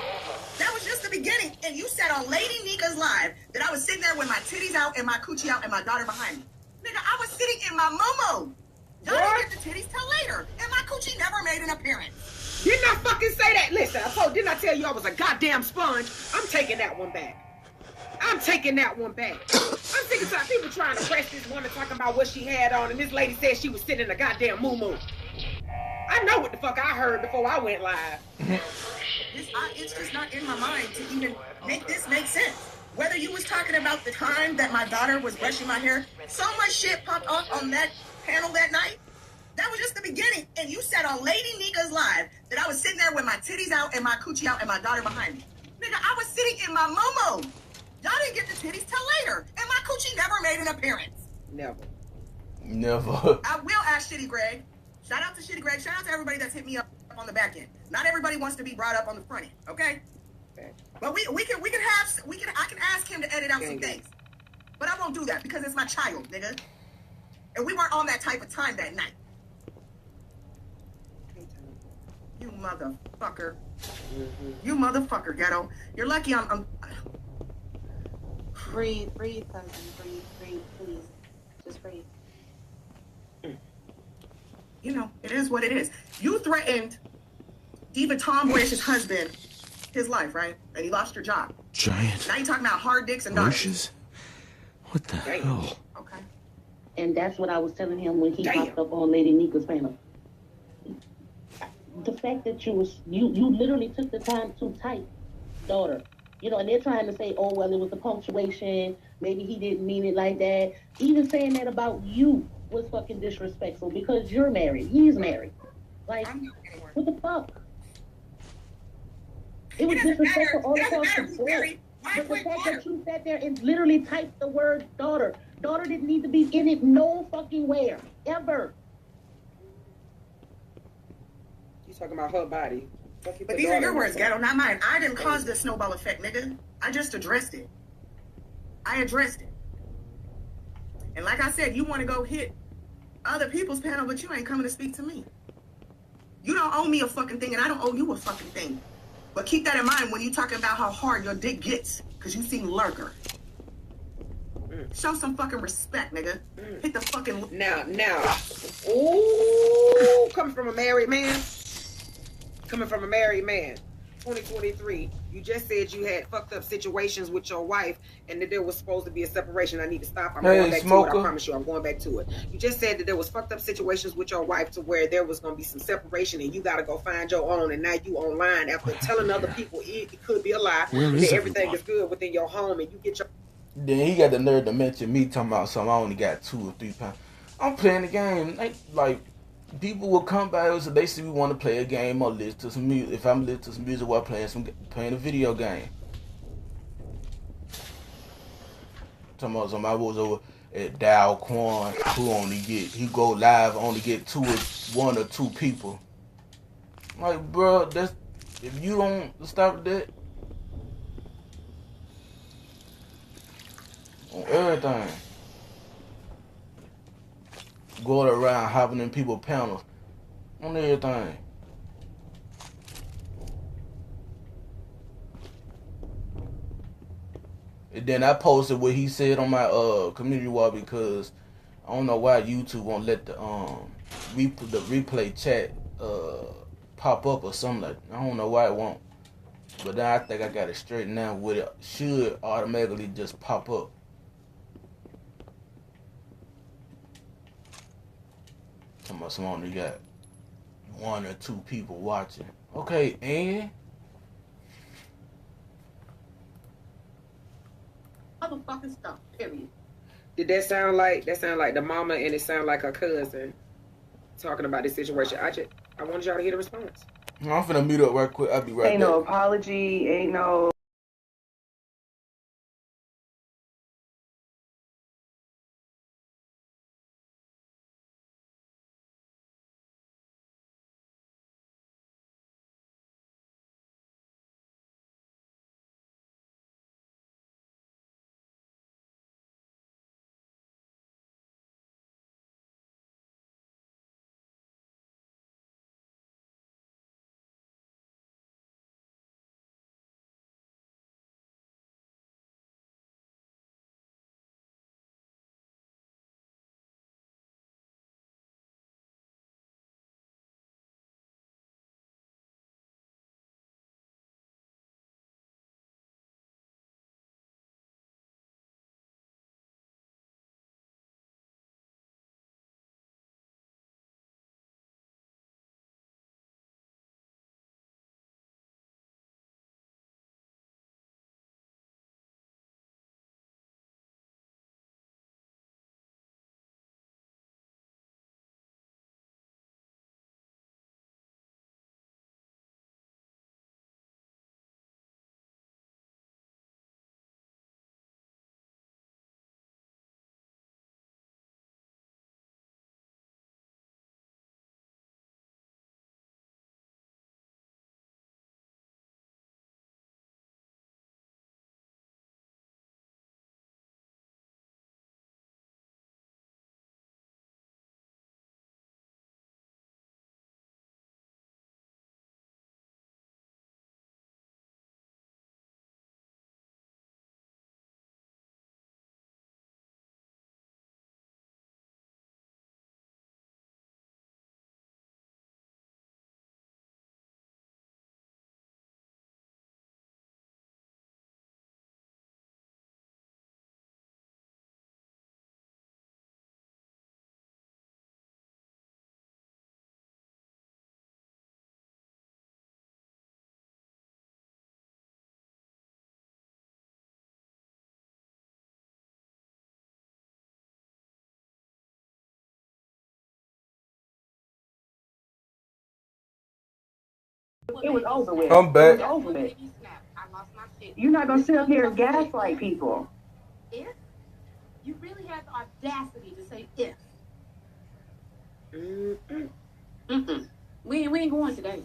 That was just the beginning. And you said on Lady Nika's live that I was sitting there with my titties out and my coochie out and my daughter behind me. Nigga, I was sitting in my momo. Y'all didn't get the titties till later. And my coochie never made an appearance. Didn't I fucking say that? Listen, didn't I tell you I was a goddamn sponge? I'm taking that one back. I'm taking that one back. I'm sick of people trying to press this woman talking about what she had on, and this lady said she was sitting in a goddamn moo-moo. I know what the fuck I heard before I went live. It's just not in my mind to even make this make sense. Whether you was talking about the time that my daughter was brushing my hair, so much shit popped up on that panel that night. That was just the beginning. And you said on Lady Nika's live that I was sitting there with my titties out and my coochie out and my daughter behind me. Nigga, I was sitting in my momo. Y'all didn't get the titties till later, and my coochie never made an appearance. Never. Never. I will ask Shitty Greg. Shout out to Shitty Greg. Shout out to everybody that's hit me up on the back end. Not everybody wants to be brought up on the front end, okay? But I can ask him to edit out some things. But I won't do that because it's my child, nigga. And we weren't on that type of time that night. You motherfucker. You motherfucker, ghetto. You're lucky I'm Breathe, cousin. Breathe, please. Just breathe. You know, it is what it is. You threatened Diva Tomboyish's husband, his life, right? And he lost your job. Giant Now you're talking about hard dicks and dogs. bushes? What the hell? Okay. And that's what I was telling him when he popped up on Lady Nika's panel. The fact that you literally took the time to type daughter. You know, and they're trying to say, oh, well, it was the punctuation. Maybe he didn't mean it like that. Even saying that about you was fucking disrespectful because you're married. He's married. Like, what the fuck? It was disrespectful all across the board. But the fact that you sat there and literally typed the word daughter. Daughter didn't need to be in it no fucking where. Ever. You talking about her body. But these are your words, Ghetto, not mine. I didn't cause the snowball effect, nigga. I just addressed it. I addressed it. And like I said, you want to go hit other people's panel, but you ain't coming to speak to me. You don't owe me a fucking thing, and I don't owe you a fucking thing. But keep that in mind when you talking about how hard your dick gets, because you seem lurker. Show some fucking respect, nigga. Hit the fucking... Now. Ooh, coming from a married man. 2023. You just said you had fucked up situations with your wife and that there was supposed to be a separation. I need to stop. I'm going back to it. I promise you, I'm going back to it. You just said that there was fucked up situations with your wife to where there was going to be some separation and you got to go find your own. And now you online after telling other people it could be a lie that everything is good within your home and you get your... Then he got the nerve to mention me talking about something. I only got 2 or 3 pounds. I'm playing the game. Like people will come by us and they see we want to play a game or listen to some music. If I'm listening to some music while playing a video game. Talking about somebody was over at Dow Quan he go live only get 1 or 2 people. Like, bro, if you don't stop that on everything. Going around hopping in people's panels on everything. And then I posted what he said on my community wall because I don't know why YouTube won't let the replay chat pop up or something like that. I don't know why it won't. But then I think I got it straightened out with it should automatically just pop up. Someone you got 1 or 2 people watching. Okay, and motherfucking stuff, period. Did that sound like the mama and it sound like her cousin talking about this situation? I wanted y'all to hear the response. I'm finna mute up right quick. I'll be right back. Ain't no apology, ain't no It was over with. I'm back. It was over with. I lost my shit. You're not gonna sit up here and gaslight people. If you really had the audacity to say if. We ain't going today.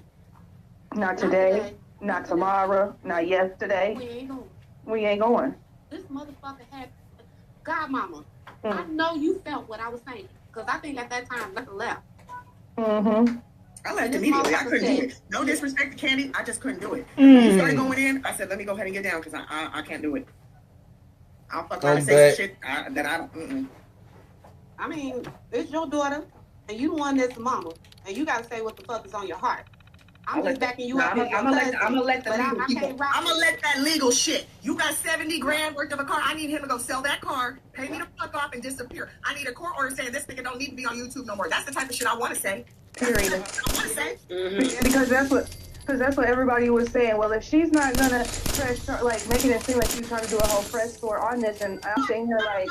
Not today, not tomorrow, not yesterday. We ain't going. We ain't going. This motherfucker had godmama. I know you felt what I was saying, because I think at that time Lucky left. I left immediately. I couldn't do it. No disrespect to Candy, I just couldn't do it. When you started going in, I said, let me go ahead and get down, because I can't do it. I'll fuck around and say some shit that I don't. I mean, it's your daughter, and you the one that's the mama, and you gotta say what the fuck is on your heart. I'm just backing you up. I'm gonna let that legal shit. You got 70 grand worth of a car. I need him to go sell that car, pay me the fuck off, and disappear. I need a court order saying this nigga don't need to be on YouTube no more. That's the type of shit I want to say. Period. I want to say. Because that's what everybody was saying. Well, if she's not gonna press, like making it seem like she's trying to do a whole press tour on this, and I'm saying her like,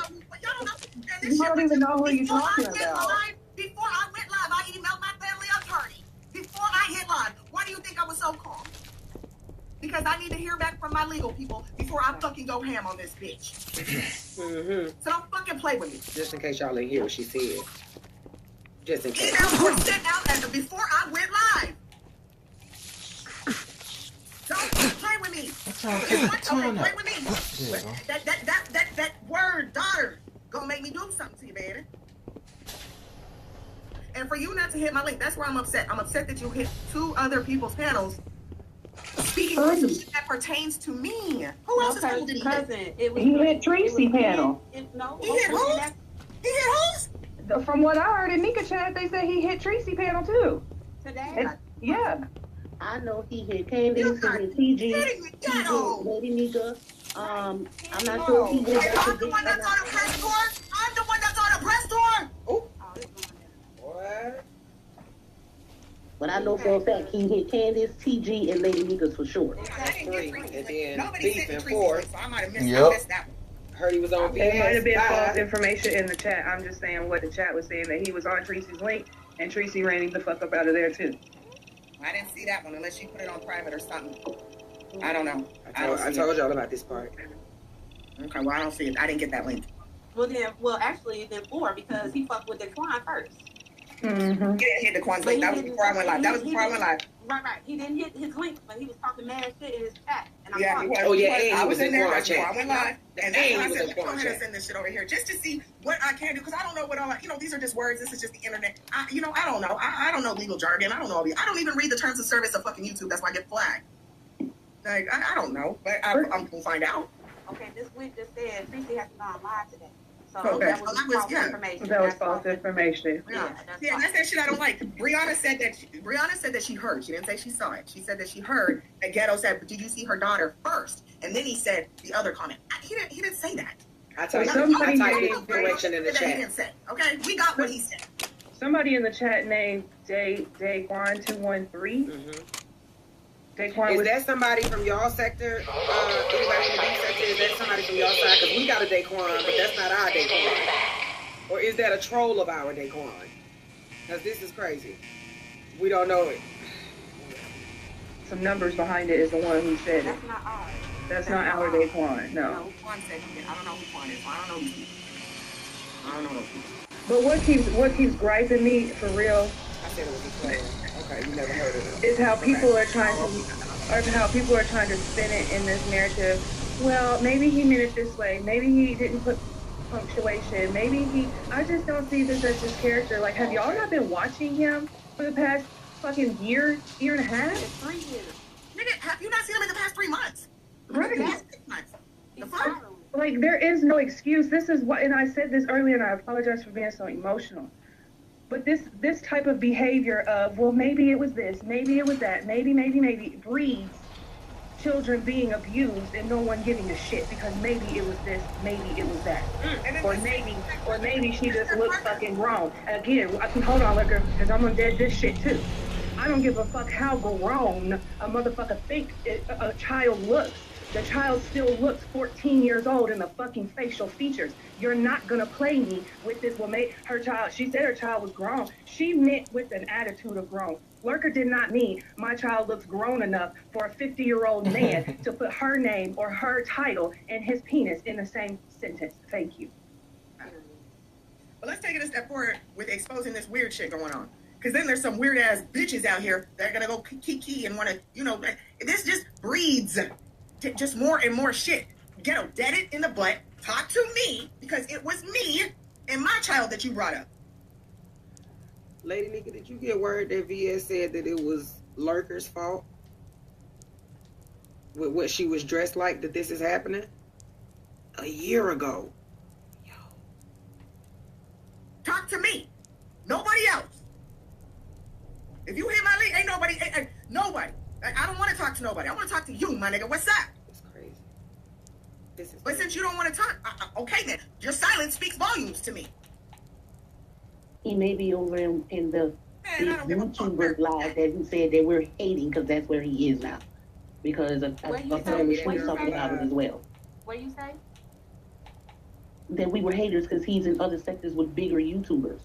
you don't even know who you're talking about. Before I went live, I emailed my family attorney. Before I hit live, why do you think I was so calm? Because I need to hear back from my legal people before I fucking go ham on this bitch. So don't fucking play with me. Just in case y'all didn't hear what she said. Just in case. Emails were sent out before I went live. Don't play with me. Play with me. That word, daughter, gonna make me do something to you, baby. And for you not to hit my link, that's where I'm upset. I'm upset that you hit 2 other people's panels speaking of shit that pertains to me. Who else is holding it? He hit Tracy panel. He hit who? He hit who's? From what I heard in Nika chat, they said he hit Tracy panel too. Today? Yeah. I know he hit Candy, he hit TG, Lady Nika. I'm not sure if he did that. I'm the one that's on a press tour. I'm the one that's on a press tour. Oh. What? But I know for a fact he hit Candace, TG, and Lady Nika's for sure. That's 3. And then Beef and 4. So I might have missed that one. Heard he was on There might have been false BS5. information in the chat. I'm just saying what the chat was saying, that he was on Tracy's link, and Tracy ran him the fuck up out of there too. I didn't see that one unless she put it on private or something. I don't know. I told y'all about this part. Okay, well I don't see it. I didn't get that link. Well, actually, then 4 because he fucked with Decline first. He didn't hit the Quan's link. That was before I went live. Right. He didn't hit his link, but he was talking mad shit in his chat. And I was in there before I went live. And then I said, go ahead and send this shit over here just to see what I can do. Because I don't know what all, these are just words. This is just the internet. I don't know. I don't know legal jargon. I don't know. I don't even read the terms of service of fucking YouTube. That's why I get flagged. Like, I don't know. But I'm going to find out. Okay, this week just said Tracy has to go on live today. So Okay. that was false information. That was false information. Yeah, that's that shit I don't like. Brianna said that she heard. She didn't say she saw it. She said that she heard that Ghetto said, "Did you see her daughter first?" And then he said the other comment. He didn't say that. I typed correction in the chat. He didn't say. Okay, we got what he said. Somebody in the chat named Daquan213. Is that somebody from y'all sector? Anybody in the B sector? Is that somebody from y'all side? Because we got a Daquan, but that's not our Daquan. Or is that a troll of our Daquan? Because this is crazy. We don't know it. Some numbers behind it is the one who said it. That's not ours. That's not our Daquan, no. Quan said he did. I don't know who Quan is. I don't know these people. I don't know those people. But what keeps griping me for real? I said it was a troll. Okay, you never heard of it. Is how people are trying to spin it in this narrative. Well, maybe he meant it this way. Maybe he didn't put punctuation. I just don't see this as his character. Like, have y'all not been watching him for the past fucking year and a half? 3 years. Nigga, have you not seen him in the past 3 months? Right. The past 6 months. The fuck? Like, there is no excuse. This is what, and I said this earlier, and I apologize for being so emotional. But this type of behavior of, well, maybe it was this, maybe it was that, maybe, breeds children being abused and no one giving a shit because maybe it was this, maybe it was that. Or maybe she just looks fucking grown. Again, I can hold on, liquor, because I'm gonna dead this shit too. I don't give a fuck how grown a motherfucker think a child looks. The child still looks 14 years old in the fucking facial features. You're not gonna play me with this. Well, she said her child was grown. She meant with an attitude of grown. Lurker did not mean my child looks grown enough for a 50-year-old man to put her name or her title and his penis in the same sentence. Thank you. But let's take it a step forward with exposing this weird shit going on. Because then there's some weird ass bitches out here that are going to go kiki and want to, you know, this just breeds just more and more shit. Ghetto, dead it in the butt. Talk to me because it was me and my child that you brought up. Lady Nika, did you get word that VS said that it was Lurker's fault? With what she was dressed like, that this is happening? A year ago. Talk to me. Nobody else. If you hit my lead, ain't nobody, nobody. I don't want to talk to nobody. I want to talk to you, my nigga. What's up? It's crazy. But since you don't want to talk, okay then. Your silence speaks volumes to me. He may be over in the YouTuber live that he said that we're hating because that's where he is now. Because apparently she's talking about it as well. What do you say? That we were haters because he's in other sectors with bigger YouTubers.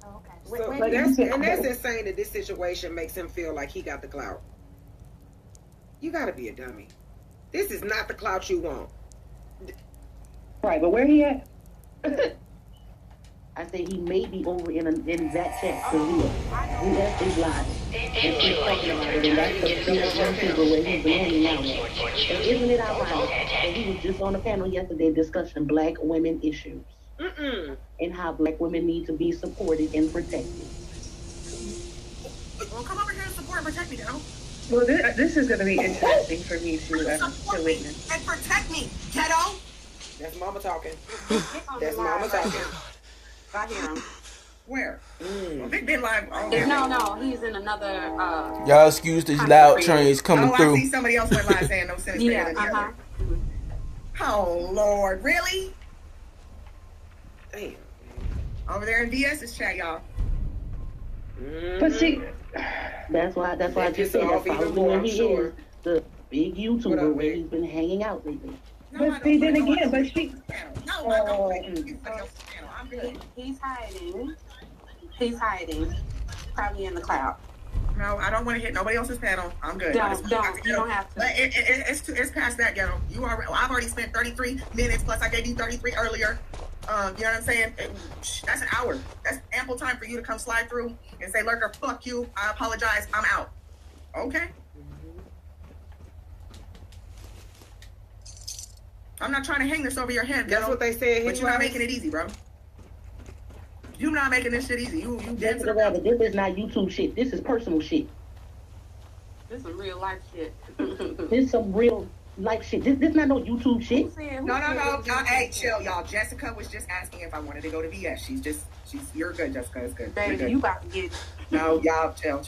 Oh, okay. So, that's insane that this situation makes him feel like he got the clout. You gotta be a dummy. This is not the clout you want. Right, but where he at? I say he may be over in that chat for real. We asked his live. And she's talking about it, and that's the big YouTuber where he's been hanging out with. And isn't it ironic that he was just on a panel yesterday discussing black women issues and how black women need to be supported and protected. Well, come over here and support and protect me, Ghetto. Well, this is going to be interesting for me to witness. And protect me, Ghetto. That's Mama talking. That's Mama talking. I hear him. Where? Well, Big Ben live. No, he's in another. Y'all excuse these loud trains coming through. I see somebody else went live saying no sense. Yeah, uh-huh. Oh Lord, really? Damn. Over there in VS's chat, y'all. But see, that's why I just said that's probably where he is, the big YouTuber where he's been hanging out lately. But see, then again, but she. No, I don't like anybody else's channel. I'm good. He's hiding. He's hiding. Probably in the cloud. No, I don't want to hit nobody else's panel. I'm good. Don't. You don't have to. But it's past that, Ghetto. I've already spent 33 minutes, plus I gave you 33 earlier. You know what I'm saying? That's an hour. That's ample time for you to come slide through and say, Lurker, fuck you. I apologize. I'm out. Okay? I'm not trying to hang this over your head, Ghetto. That's what they said. But you're not making it easy, bro. You're not making this shit easy. You This is not YouTube shit. This is personal shit. This is real life shit. This is some real life shit. This not no YouTube shit. No. Hey, chill, y'all. Jessica was just asking if I wanted to go to VS. You're good, Jessica. It's good. Baby, you about to get. No, y'all, chill.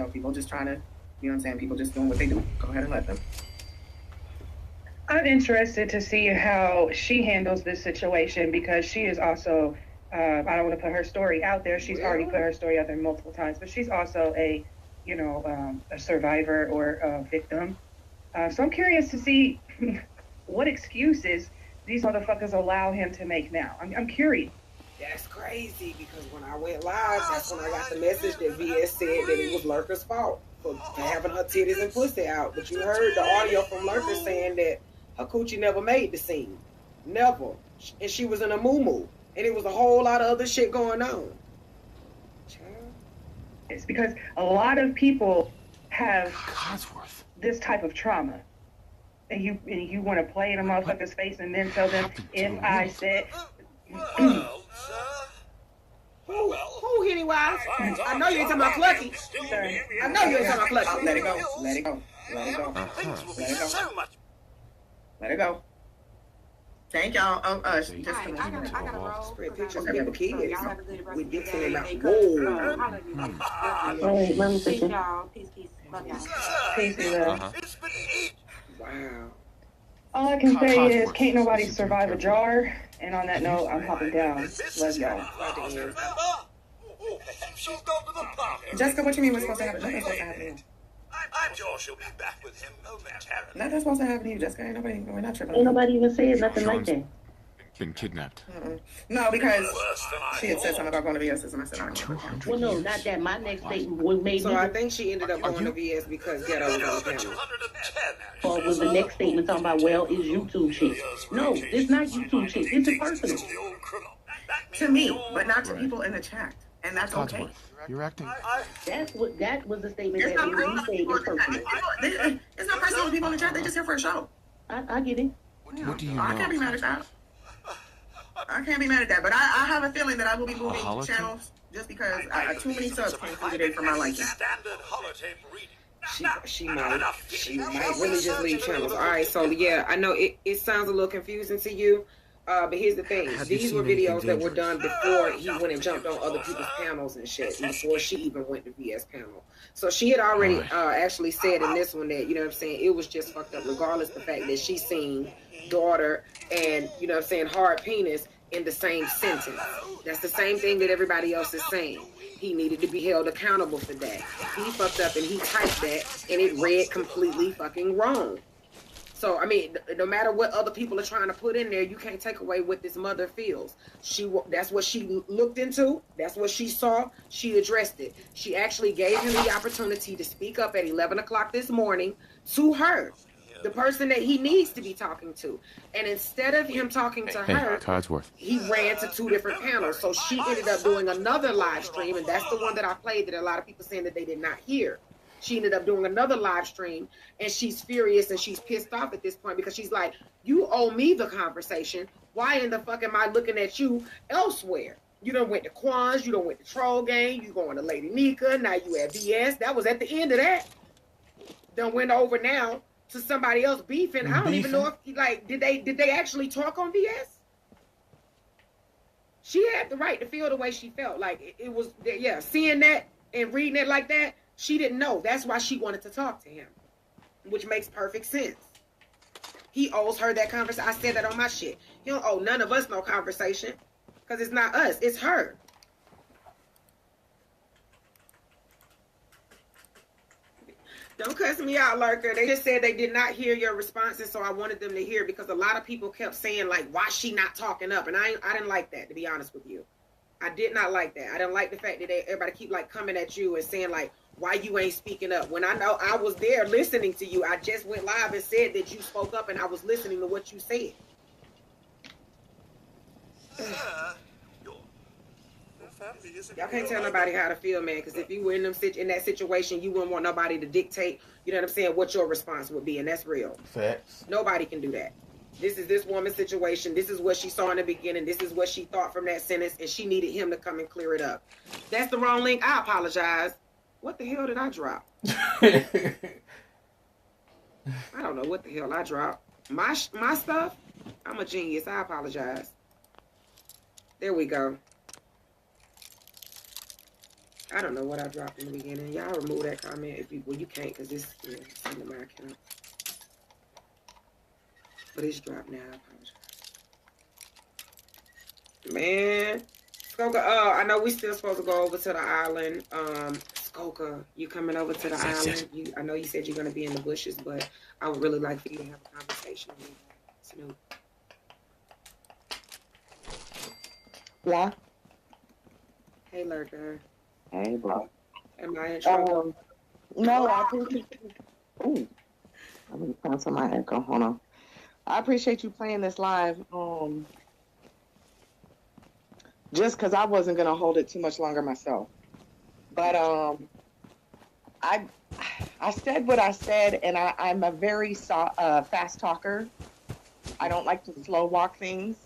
People just trying to, you know what I'm saying? People just doing what they do. Go ahead and let them. I'm interested to see how she handles this situation because she is also, I don't want to put her story out there. She's already put her story out there multiple times, but she's also a survivor or a victim. So I'm curious to see what excuses these motherfuckers allow him to make now. I'm curious. That's crazy because when I went live, that's when I got the message that VS said that it was Lurker's fault for having her titties and pussy out. But you heard the audio from Lurker saying that her coochie never made the scene. Never. And she was in a moo-moo. And it was a whole lot of other shit going on. It's because a lot of people have this type of trauma. And you want to play in a motherfucker's face and then tell them, if I said... Who hit him, wife? I know you ain't talking about Clucky. I know you ain't talking about Clucky. Let it go. Let it go. Let it go. Let it go. Let it go. Thank y'all. Just I gotta roll. Spread pictures of the kids. We get to them out. Whoa. Wait, let me see. Peace, y'all. Peace. Love y'all. Peace, love. Wow. All I can say is, can't nobody survive a jar. And on that note, I'm hopping down. Love y'all. Jessica, what you mean we're supposed to happen? Nothing's supposed to happen to you. I'm sure she'll be back with him momentarily. Nothing's supposed to happen to you, Jessica. We're not tripping. Ain't nobody even saying nothing like that. been kidnapped. No, because she had said something about going to VS's, and I said, I don't know. Well, no, not that. My next statement was made. So I think she ended up going to VS because Ghetto was on the panel. Or was the next statement talking about, well, it's YouTube shit? No, it's not YouTube shit. This is personal. To me, but not to people in the chat, and that's okay. You're acting. That was the statement It's that not we say is personal. It's not personal to people in the chat. They're just here for a show. I get it. What do you I can't be know? mad at that. I can't be mad at that, but I have a feeling that I will be moving channels just because too many subs came through today for my liking. She might really just leave channels. All right, so yeah, I know it sounds a little confusing to you, but here's the thing: these were videos that were done before he went and jumped on other people's panels and shit, before she even went to VS panel. So she had already actually said in this one that, you know what I'm saying, it was just fucked up, regardless of the fact that she seen daughter and, you know what I'm saying, hard penis in the same sentence. That's the same thing that everybody else is saying. He needed to be held accountable for that. He fucked up and he typed that and it read completely fucking wrong. So, I mean, no matter what other people are trying to put in there, you can't take away what this mother feels. That's what she looked into. That's what she saw. She addressed it. She actually gave him the opportunity to speak up at 11 o'clock this morning to her, the person that he needs to be talking to. And instead of him talking to her, Codsworth. he ran to two different panels. So she ended up doing another live stream, and that's the one that I played that a lot of people saying that they did not hear. She ended up doing another live stream, and she's furious and she's pissed off at this point because she's like, you owe me the conversation. Why in the fuck am I looking at you elsewhere? You done went to Quans, you done went to Troll Game, you going to Lady Nika, now you at VS. That was at the end of that. Done went over now to somebody else beefing. I don't even know if, like, did they actually talk on VS? She had the right to feel the way she felt. Like, it was, yeah, seeing that and reading it like that, she didn't know. That's why she wanted to talk to him, which makes perfect sense. He owes her that conversation. I said that on my shit. He don't owe none of us no conversation because it's not us. It's her. Don't cuss me out, Lurker. They just said they did not hear your responses, so I wanted them to hear because a lot of people kept saying, like, why she not talking up? And I didn't like that, to be honest with you. I did not like that. I didn't like the fact that everybody keep, like, coming at you and saying, like, why you ain't speaking up? When I know I was there listening to you. I just went live and said that you spoke up and I was listening to what you said. Y'all can't tell nobody how to feel, man, because if you were in that situation, you wouldn't want nobody to dictate, you know what I'm saying, what your response would be, and that's real. Facts. Nobody can do that. This is this woman's situation. This is what she saw in the beginning. This is what she thought from that sentence, and she needed him to come and clear it up. That's the wrong link. I apologize. What the hell did I drop? I don't know what the hell I dropped. My stuff? I'm a genius. I apologize. There we go. I don't know what I dropped in the beginning. Y'all remove that comment if you, well, you can't because it's under my account. But it's dropped now. I apologize. Man. Skoka, I know we still supposed to go over to the island. Skoka, you coming over to the island? I know you said you're going to be in the bushes, but I would really like for you to have a conversation with Snoop. Yeah. Hey, Lurker. Hey, bro. Am I in trouble? No, I appreciate you. Ooh. I'm going to cancel my echo. Hold on. I appreciate you playing this live. Just because I wasn't going to hold it too much longer myself. But I said what I said, and I'm a very fast talker. I don't like to slow walk things.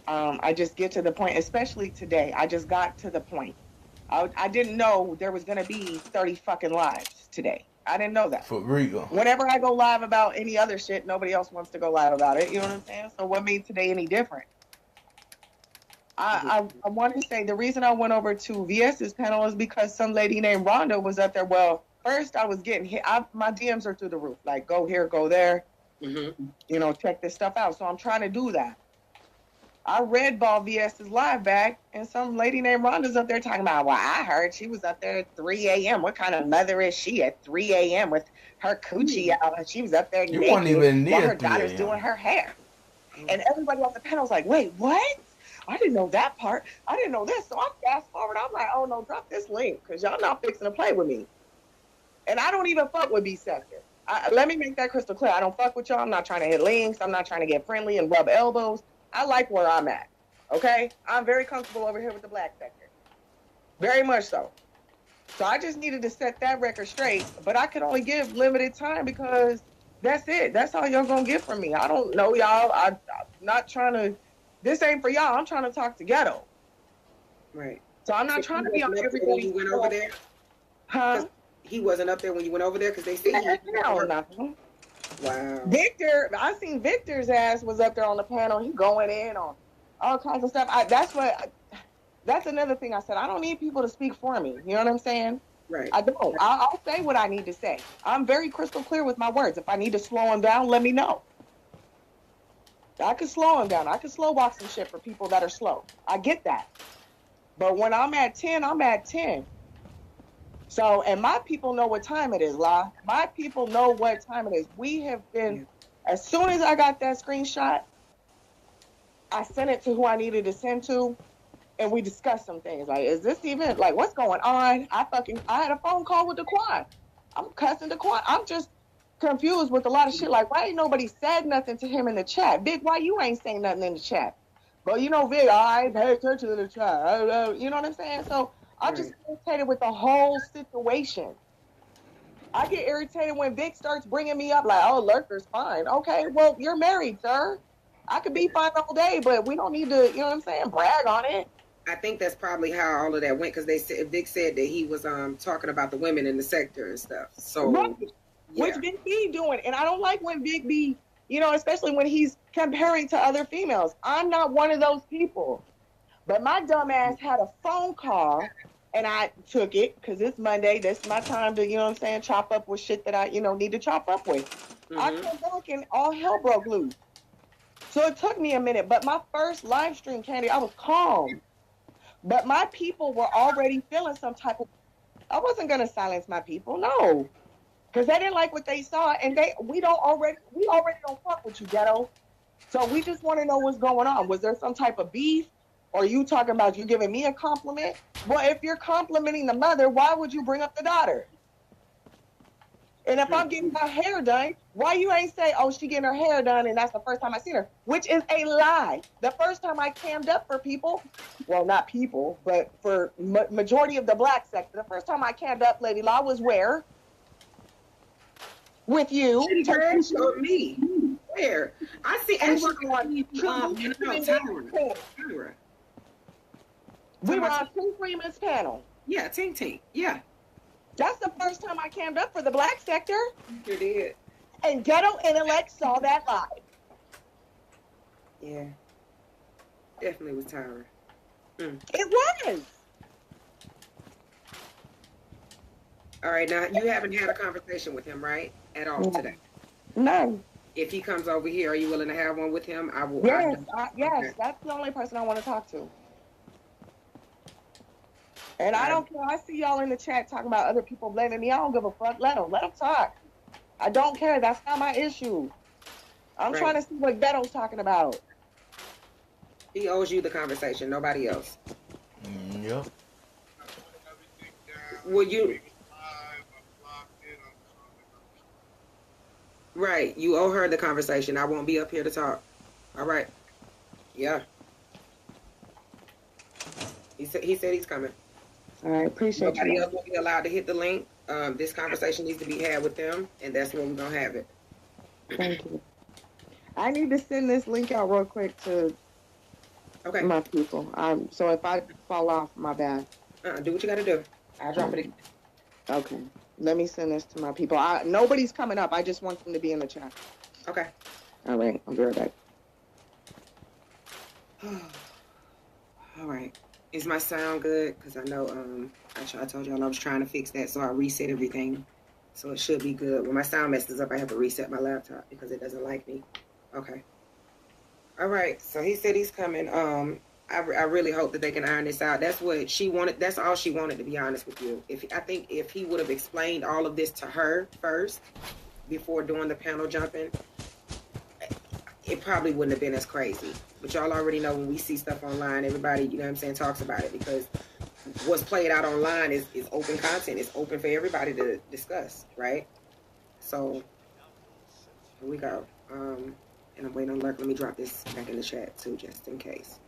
I just get to the point, especially today. I just got to the point. I didn't know there was going to be 30 fucking lives today. I didn't know that. For real. Whenever I go live about any other shit, nobody else wants to go live about it. You know what I'm saying? So what made today any different? I want to say the reason I went over to VS's panel is because some lady named Rhonda was up there. Well, first I was getting hit. My DMs are through the roof. Like, go here, go there. Mm-hmm. You know, check this stuff out. So I'm trying to do that. I read ball VS's live back, and some lady named Rhonda's up there talking about, well, I heard she was up there at 3 a.m. What kind of mother is she at 3 a.m. with her coochie out? And she was up there naked weren't even near while her 3 daughter's a.m. doing her hair. And everybody on the panel's like, wait, what? I didn't know that part. I didn't know this. So I fast forward. I'm like, oh no, drop this link because y'all not fixing to play with me. And I don't even fuck with B Sector. Let me make that crystal clear. I don't fuck with y'all. I'm not trying to hit links. I'm not trying to get friendly and rub elbows. I like where I'm at. Okay? I'm very comfortable over here with the Black Sector. Very much so. So I just needed to set that record straight. But I could only give limited time because that's it. That's all y'all gonna get from me. I don't know y'all. I'm not trying to. This ain't for y'all. I'm trying to talk to Ghetto. Right. So I'm not trying to be on everybody. You went over there? Huh? He wasn't up there when you went over there because they said nothing. Wow. Victor, I seen Victor's ass was up there on the panel. He going in on all kinds of stuff. That's another thing I said. I don't need people to speak for me. You know what I'm saying? Right. I don't. I'll say what I need to say. I'm very crystal clear with my words. If I need to slow them down, let me know. I can slow them down. I can slow walk some shit for people that are slow. I get that. But when I'm at 10, I'm at 10. So, and my people know what time it is, La. My people know what time it is. We have been, as soon as I got that screenshot, I sent it to who I needed to send to, and we discussed some things. Like, is this even, like, what's going on? I had a phone call with Daquan. I'm cussing Daquan. I'm just confused with a lot of shit. Like, why ain't nobody said nothing to him in the chat? Vic, why you ain't saying nothing in the chat? But you know, Vic, I ain't pay attention to the chat. You know what I'm saying? So I'm just irritated with the whole situation. I get irritated when Vic starts bringing me up like, oh, Lurker's fine. Okay, well, you're married, sir. I could be fine all day, but we don't need to, you know what I'm saying, brag on it. I think that's probably how all of that went because they said Vic said that he was talking about the women in the sector and stuff. So, Which Vic be doing, and I don't like when Vic be, you know, especially when he's comparing to other females. I'm not one of those people, but my dumb ass had a phone call, and I took it because it's Monday. That's my time to, you know what I'm saying, chop up with shit that I, you know, need to chop up with. I came back and all hell broke loose. So it took me a minute, but my first live stream, Candy, I was calm. But my people were already feeling some type of. I wasn't gonna silence my people, no, because they didn't like what they saw, and we already don't fuck with you, Ghetto. So we just want to know what's going on. Was there some type of beef, or you talking about you giving me a compliment? Well, if you're complimenting the mother, why would you bring up the daughter? And if I'm getting my hair done, why you ain't say, oh, she getting her hair done and that's the first time I seen her, which is a lie. The first time I cammed up for people, well, not people, but for majority of the Black sector, the first time I cammed up, Lady Law, was where? With you. Showed me. Where? I see actually we were on King Freeman's panel. Yeah, Ting. Yeah. That's the first time I cammed up for the Black sector. You did. And Ghetto Intellect saw that live. Yeah. Definitely was Tyra. It was. All right, now you haven't had a conversation with him, right? At all today? No. If he comes over here, are you willing to have one with him? I will. Yes, yes, that's the only person I want to talk to. And I don't care. I see y'all in the chat talking about other people blaming me. I don't give a fuck. Let them talk. I don't care. That's not my issue. I'm trying to see what Beto's talking about. He owes you the conversation. Nobody else. Yep. Will you? Right. You owe her the conversation. I won't be up here to talk. All right. Yeah. He said he's coming. All right, appreciate Nobody else will be allowed to hit the link. This conversation needs to be had with them, and that's when we're gonna have it. Thank you. I need to send this link out real quick to my people. So if I fall off, my bad. Do what you gotta do. I'll drop it again. Okay. Let me send this to my people. Nobody's coming up. I just want them to be in the chat. Okay. All right. I'll be right back. All right. Is my sound good? Because I know I told y'all I was trying to fix that, so I reset everything. So it should be good. When my sound messes up, I have to reset my laptop because it doesn't like me. Okay. All right. So he said he's coming. I really hope that they can iron this out. That's what she wanted. That's all she wanted, to be honest with you. I think if he would have explained all of this to her first before doing the panel jumping, it probably wouldn't have been as crazy. But y'all already know when we see stuff online, everybody, you know what I'm saying, talks about it, because what's played out online is open content. It's open for everybody to discuss, right? So here we go. And I'm waiting on Lurk. Let me drop this back in the chat too, just in case.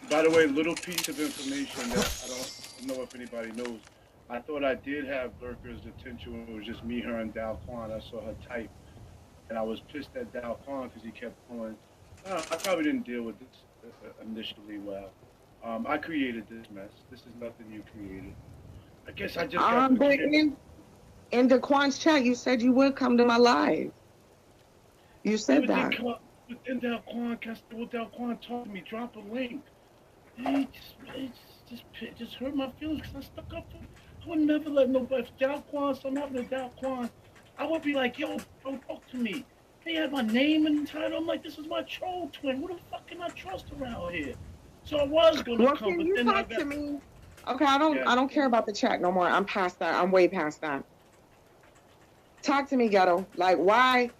By the way, little piece of information that I don't know if anybody knows. I thought I did have Lurker's attention when it was just me, her, and Dal Quan. I saw her type, and I was pissed at Dal Quan because he kept going. I probably didn't deal with this initially well. I created this mess. This is nothing you created. I guess I just got but in Daquan's chat, you said you would come to my live. You said that. But then Dal Quan, Dal Quan told me, drop a link. It just hurt my feelings because I stuck up for him. I would never let nobody, if Dal Quan, something happened to Dal Quan, I would be like, yo, bro, talk to me. They had my name in the title. I'm like, this is my troll twin. Who the fuck can I trust around here? So I was going to come, but then I got... to me? Okay, I don't care about the chat no more. I'm past that. I'm way past that. Talk to me, Ghetto. Like, why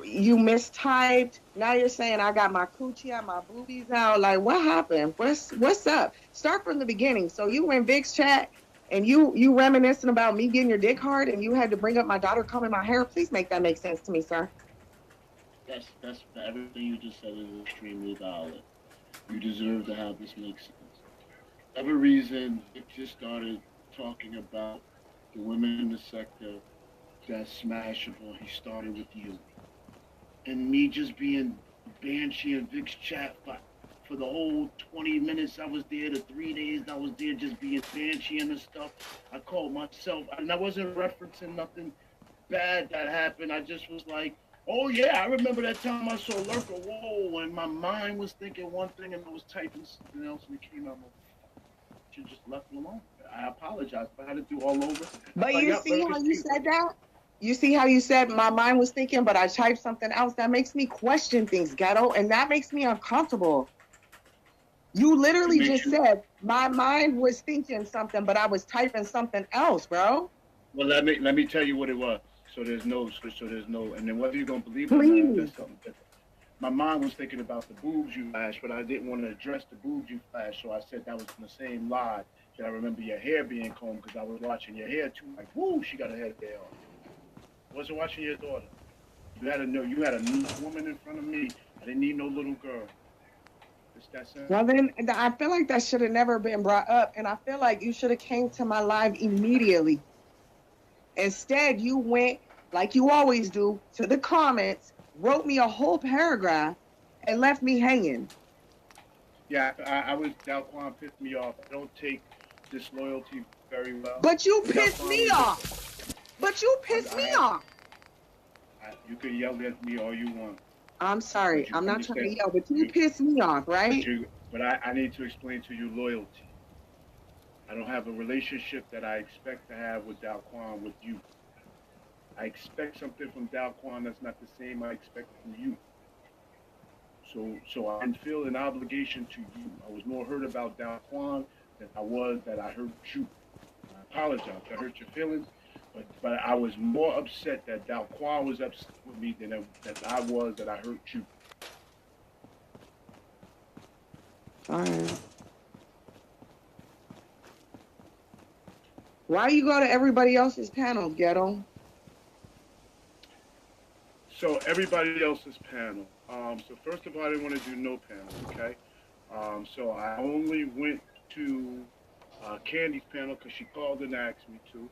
you mistyped? Now you're saying I got my coochie out, my boobies out. Like, what happened? What's up? Start from the beginning. So you in Vic's chat and you reminiscing about me getting your dick hard, and you had to bring up my daughter combing my hair. Please make that make sense to me, sir. That's everything you just said is extremely valid. You deserve to have this make sense. Every reason it just started talking about the women in the sector that's smashable. He started with you. And me just being Banshee and Vic's chat for the whole 20 minutes I was there, the 3 days I was there just being Banshee and the stuff. I called myself, and I wasn't referencing nothing bad that happened. I just was like, oh yeah, I remember that time I saw Lurker, whoa, and my mind was thinking one thing and I was typing something else, and it came out, you just left me alone. I apologize, but I had to do all over. But you see how you said that? You see how you said my mind was thinking, but I typed something else? That makes me question things, Ghetto, and that makes me uncomfortable. You literally just said my mind was thinking something, but I was typing something else, bro. Well, let me tell you what it was. So there's no, and then whether you're gonna believe it or not, that's something different. My mind was thinking about the boobs you flashed, but I didn't want to address the boobs you flashed, so I said that was in the same lie that I remember your hair being combed because I was watching your hair too. Like, woo, she got her head hair on. I wasn't watching your daughter. You had a new woman in front of me. I didn't need no little girl. It's that simple. Well, then I feel like that should have never been brought up, and I feel like you should have came to my live immediately. Instead, you went, like you always do, to the comments, wrote me a whole paragraph, and left me hanging. Yeah, I was, Dal Quan pissed me off. I don't take disloyalty very well. But you pissed me off. But you pissed me off. You can yell at me all you want. I'm sorry. I'm not trying to yell, but you pissed me off, right? But I need to explain to you loyalty. I don't have a relationship that I expect to have with Dal Quan with you. I expect something from Dal Quan that's not the same I expect from you. So I feel an obligation to you. I was more hurt about Dal Quan than I was that I hurt you. I apologize. I hurt your feelings. But I was more upset that Dal Quan was upset with me than that I was that I hurt you. Fine. Why you go to everybody else's panels, Ghetto? So everybody else's panel. So first of all, I didn't want to do no panel, okay? So I only went to Candy's panel because she called and asked me to.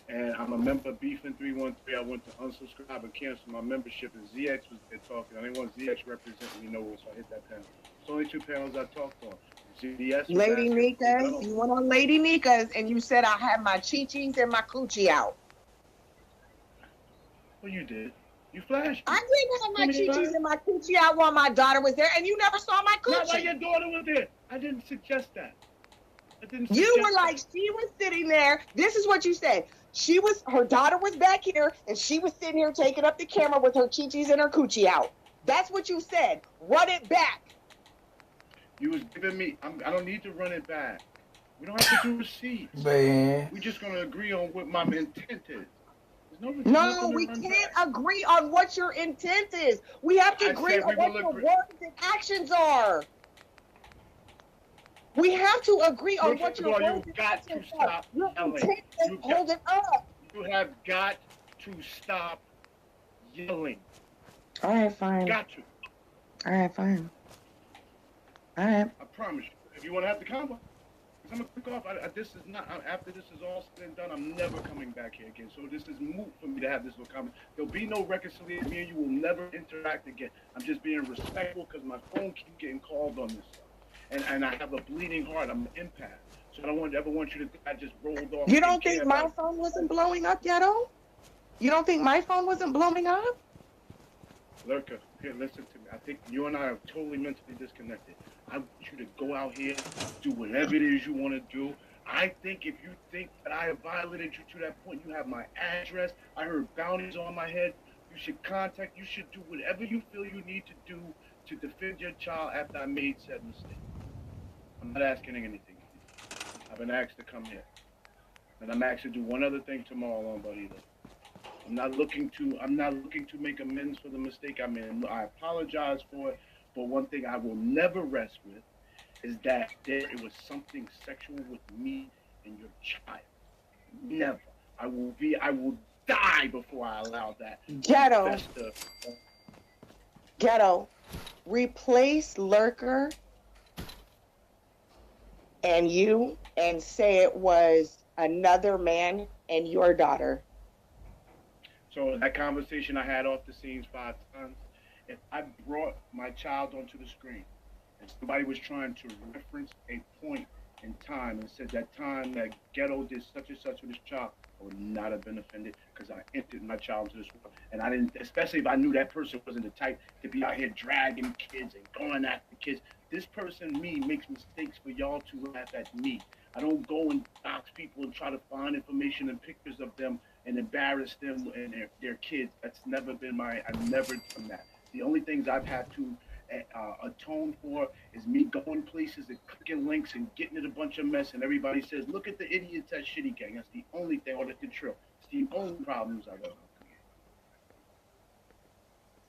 And I'm a member of Beefin 313. I went to unsubscribe and cancel my membership, and ZX was there talking. I didn't want ZX representing me nowhere, so I hit that panel. It's only two panels I talked on. ZDS Lady Nika's. You went on Lady Nika's, and you said I had my chi-chis and my coochie out. Well, you did. You flashed. I didn't have my chi-chis and my coochie out while my daughter was there, and you never saw my coochie. Not while your daughter was there. I didn't suggest that. You were like, she was sitting there. This is what you said. Her daughter was back here, and she was sitting here taking up the camera with her chi-chis and her coochie out. That's what you said. Run it back. You was giving me, I don't need to run it back. We don't have to do receipts. Man. We're just gonna agree on what my intent is. No, we can't agree on what your intent is. We have to agree on what your words and actions are. We have to agree on what your words and actions are. Your intent is holding up. You have got to stop yelling. All right, fine. Got to. All right, fine. All right. I promise you. If you want to have the combo, I'm gonna click off. This is not. After this is all said and done, I'm never coming back here again. So this is moot for me to have this little comment. There'll be no reconciliation. Me and you will never interact again. I'm just being respectful because my phone keeps getting called on this stuff, and I have a bleeding heart. I'm an empath, so I don't ever want you to think I just rolled off. You don't think my phone wasn't blowing up, Ghetto? You don't think my phone wasn't blowing up? Lurker, here, listen to me. I think you and I are totally mentally disconnected. I want you to go out here, do whatever it is you want to do. I think if you think that I have violated you to that point, you have my address. I heard bounties on my head. You should contact, you should do whatever you feel you need to do to defend your child after I made said mistake. I'm not asking anything. I've been asked to come here. And I'm asked to do one other thing tomorrow on Buddy. I'm not looking to make amends for the mistake I made. I apologize for it, but one thing I will never rest with is that it was something sexual with me and your child. Never. I will die before I allow that. Ghetto. Replace Lurker and you and say it was another man and your daughter. So that conversation I had off the scenes 5 times, if I brought my child onto the screen and somebody was trying to reference a point in time and said that time that Ghetto did such and such with his child, I would not have been offended because I entered my child into this world. And I didn't, especially if I knew that person wasn't the type to be out here dragging kids and going after kids. This person, me, makes mistakes for y'all to laugh at me. I don't go and dox people and try to find information and pictures of them and embarrass them and their kids. That's never been I've never done that. The only things I've had to atone for is me going places and clicking links and getting in a bunch of mess and everybody says, look at the idiots at Shitty Gang. That's the only thing, or the control. It's the only problems I've ever had.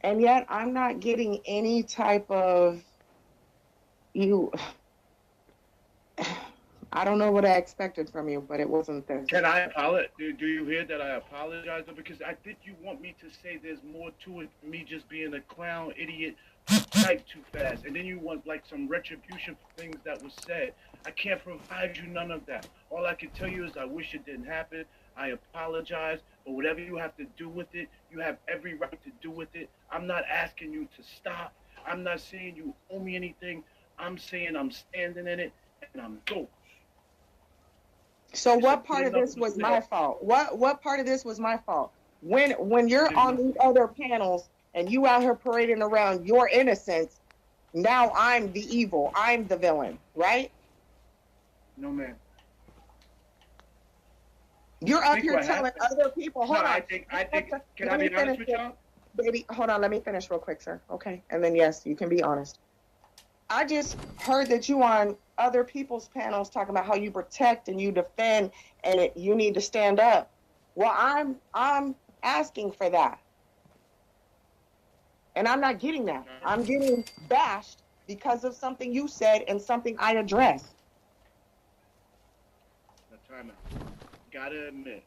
And yet I'm not getting any type of I don't know what I expected from you, but it wasn't this. Can I apologize? Do you hear that I apologize? Because I think you want me to say there's more to it than me just being a clown, idiot, type too fast. And then you want like some retribution for things that was said. I can't provide you none of that. All I can tell you is I wish it didn't happen. I apologize, but whatever you have to do with it, you have every right to do with it. I'm not asking you to stop. I'm not saying you owe me anything. I'm saying I'm standing in it and I'm dope. So what part of this was my fault? What part of this was my fault? When you're on these other panels and you out here parading around your innocence, now I'm the evil. I'm the villain, right? No, ma'am. You're up here telling other people, hold on. I think, can I be honest with y'all? Baby, hold on, let me finish real quick, sir. Okay, and then yes, you can be honest. I just heard that you on other people's panels talking about how you protect and you defend and you need to stand up. Well, I'm asking for that. And I'm not getting that. I'm getting bashed because of something you said and something I addressed. Now, time out. Gotta admit,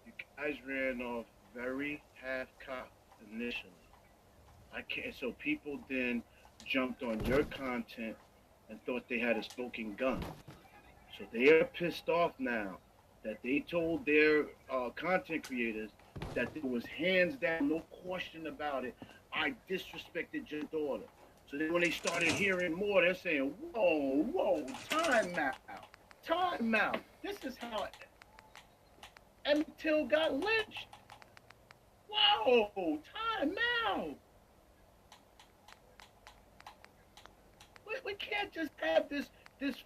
you guys ran off very half-cocked initially. So people then jumped on your content and thought they had a smoking gun. So they are pissed off now that they told their content creators that there was hands down, no question about it, I disrespected your daughter. So then when they started hearing more, they're saying, whoa, time out. This is how Emmett Till got lynched. Whoa, time out. We can't just have this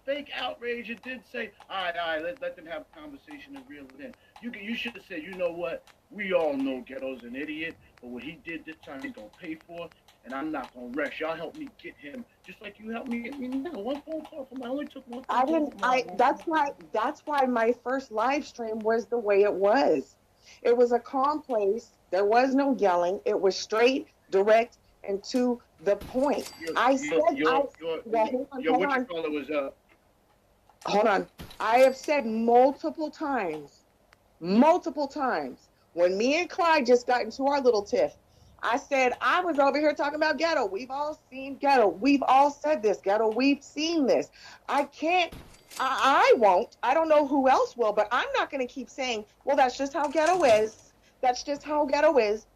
fake outrage. It did say, all right, let them have a conversation and reel it in. You should have said, you know what? We all know Ghetto's an idiot, but what he did this time he's going to pay for. and I'm not gonna rest. Y'all help me get him, just like you helped me get me now. One phone call from I only took one phone I call didn't. from my That's why my first live stream was the way it was. It was a calm place. There was no yelling. It was straight, direct, and to the point. What you call it was Hold on. I have said multiple times, when me and Clyde just got into our little tiff, I said, I was over here talking about ghetto. We've all seen ghetto. We've all said this, ghetto. We've seen this. I won't. I don't know who else will, but I'm not going to keep saying, well, that's just how ghetto is. That's just how ghetto is.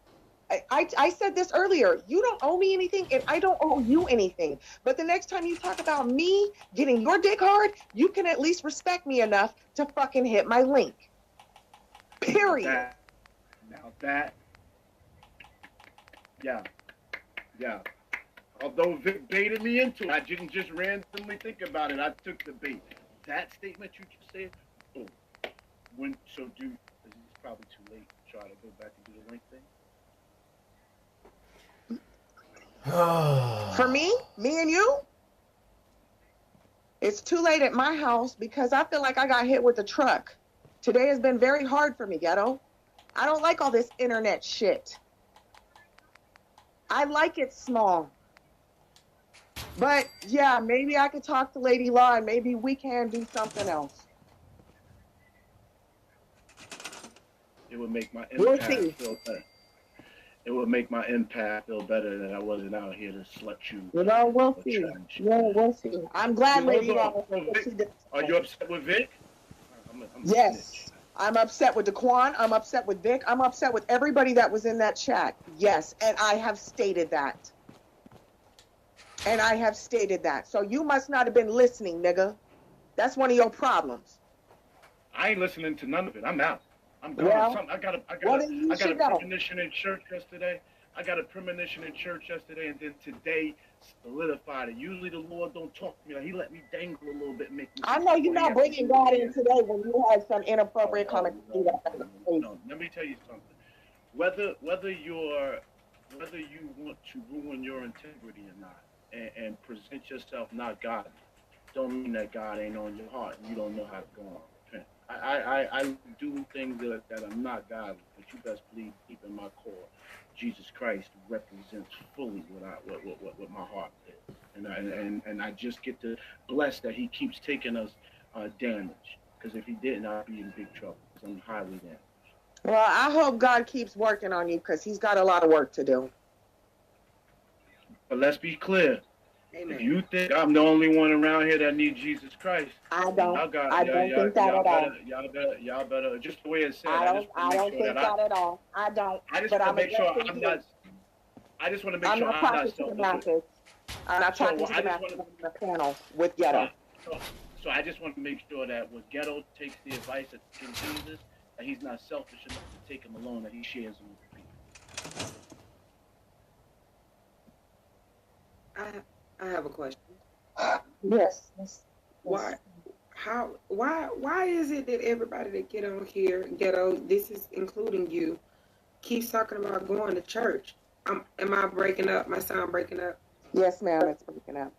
I said this earlier. You don't owe me anything, and I don't owe you anything. But the next time you talk about me getting your dick hard, you can at least respect me enough to fucking hit my link. Period. Now that, yeah. Although Vic baited me into it, I didn't just randomly think about it. I took the bait. That statement you just said, it's probably too late to try to go back and do the link thing. For me and you, it's too late at my house because I feel like I got hit with a truck. Today has been very hard for me, ghetto. I don't like all this internet shit. I like it small. But yeah, maybe I could talk to Lady Law and maybe we can do something else. It would make my impact feel better. It would make my impact feel better that I wasn't out here to slut you. Well, we'll see. Yeah, we'll see. I'm glad Lady Law. Are you upset with Vic? Yes. I'm upset with Daquan. I'm upset with Vic. I'm upset with everybody that was in that chat. Yes, and I have stated that. So you must not have been listening, nigga. That's one of your problems. I ain't listening to none of it. I'm out. I'm gone. Well, I got a premonition in church yesterday. And then today solidified it. Usually the Lord don't talk to me. Like, he let me dangle a little bit, make me. I know you're not bringing God in today when you had some inappropriate comments. No, let me tell you something. Whether you want to ruin your integrity or not, and present yourself not godly, don't mean that God ain't on your heart and you don't know how to go on. I do things that are not godly, but you best believe deep in my core, Jesus Christ represents fully what my heart is, and I just get to bless that He keeps taking us damage, because if He didn't, I'd be in big trouble. Because I'm highly damaged. Well, I hope God keeps working on you because He's got a lot of work to do. But let's be clear. Amen. If you think I'm the only one around here that needs Jesus Christ, I don't think that at all. Y'all better, just the way it said. I don't think that at all. I don't. I just want to make sure I'm not. I just want to make sure I'm not selfish. I'm not talking to the masses on the panel with Ghetto. So I just want to make sure that when Ghetto takes the advice of King Jesus, that he's not selfish enough to take him alone, that he shares him with people. I have a question. Yes. Why is it that everybody that get on here, Ghetto, this is including you, keeps talking about going to church? Am I breaking up? My sound breaking up? Yes, ma'am, it's breaking up.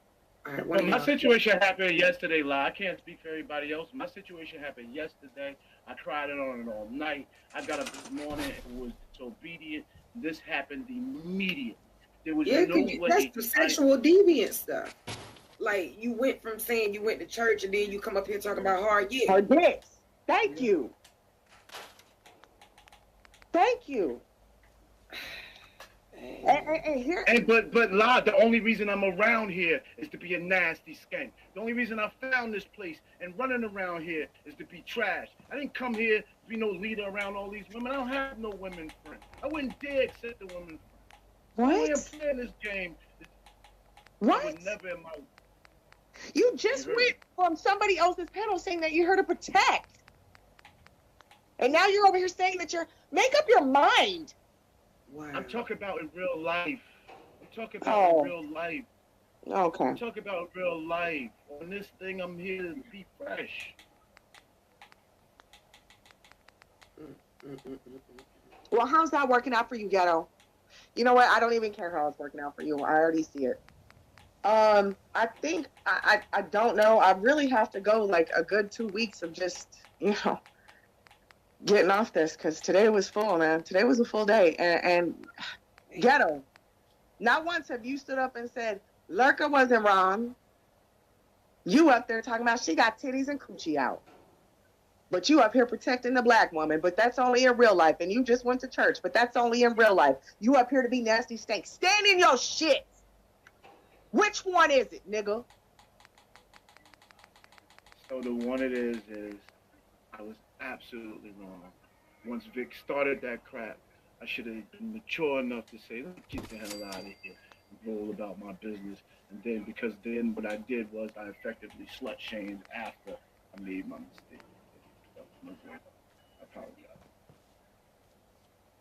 All right, well, my situation happened yesterday, La. I can't speak for everybody else. My situation happened yesterday. I tried it on and all night. I got up this morning and was disobedient. This happened immediately. There was no way. That's the sexual deviant stuff. Like, you went from saying you went to church and then you come up here talking about hard dicks. Hard dicks. Thank you. But La, the only reason I'm around here is to be a nasty skank. The only reason I found this place and running around here is to be trash. I didn't come here to be no leader around all these women. I don't have no women friends. I wouldn't dare accept a woman friend. What? I am playing this game. What? I would never in my... You just went from somebody else's panel saying that you're here to protect. And now you're over here saying that make up your mind. Wow. I'm talking about in real life. Okay. I'm talking about real life. On this thing, I'm here to be fresh. Well, how's that working out for you, Ghetto? You know what? I don't even care how it's working out for you. I already see it. I think I don't know. I really have to go like a good 2 weeks of just, getting off this, because today was full, man. Today was a full day. And ghetto. Not once have you stood up and said, Lurker wasn't wrong. You up there talking about she got titties and coochie out. But you up here protecting the black woman, but that's only in real life. And you just went to church, but that's only in real life. You up here to be nasty stank. Stand in your shit. Which one is it, nigga? So the one it is I was absolutely wrong. Once Vic started that crap, I should have been mature enough to say, let me get the hell out of here and roll about my business. And then, because then what I did was I effectively slut shamed after I made my mistake. I apologize.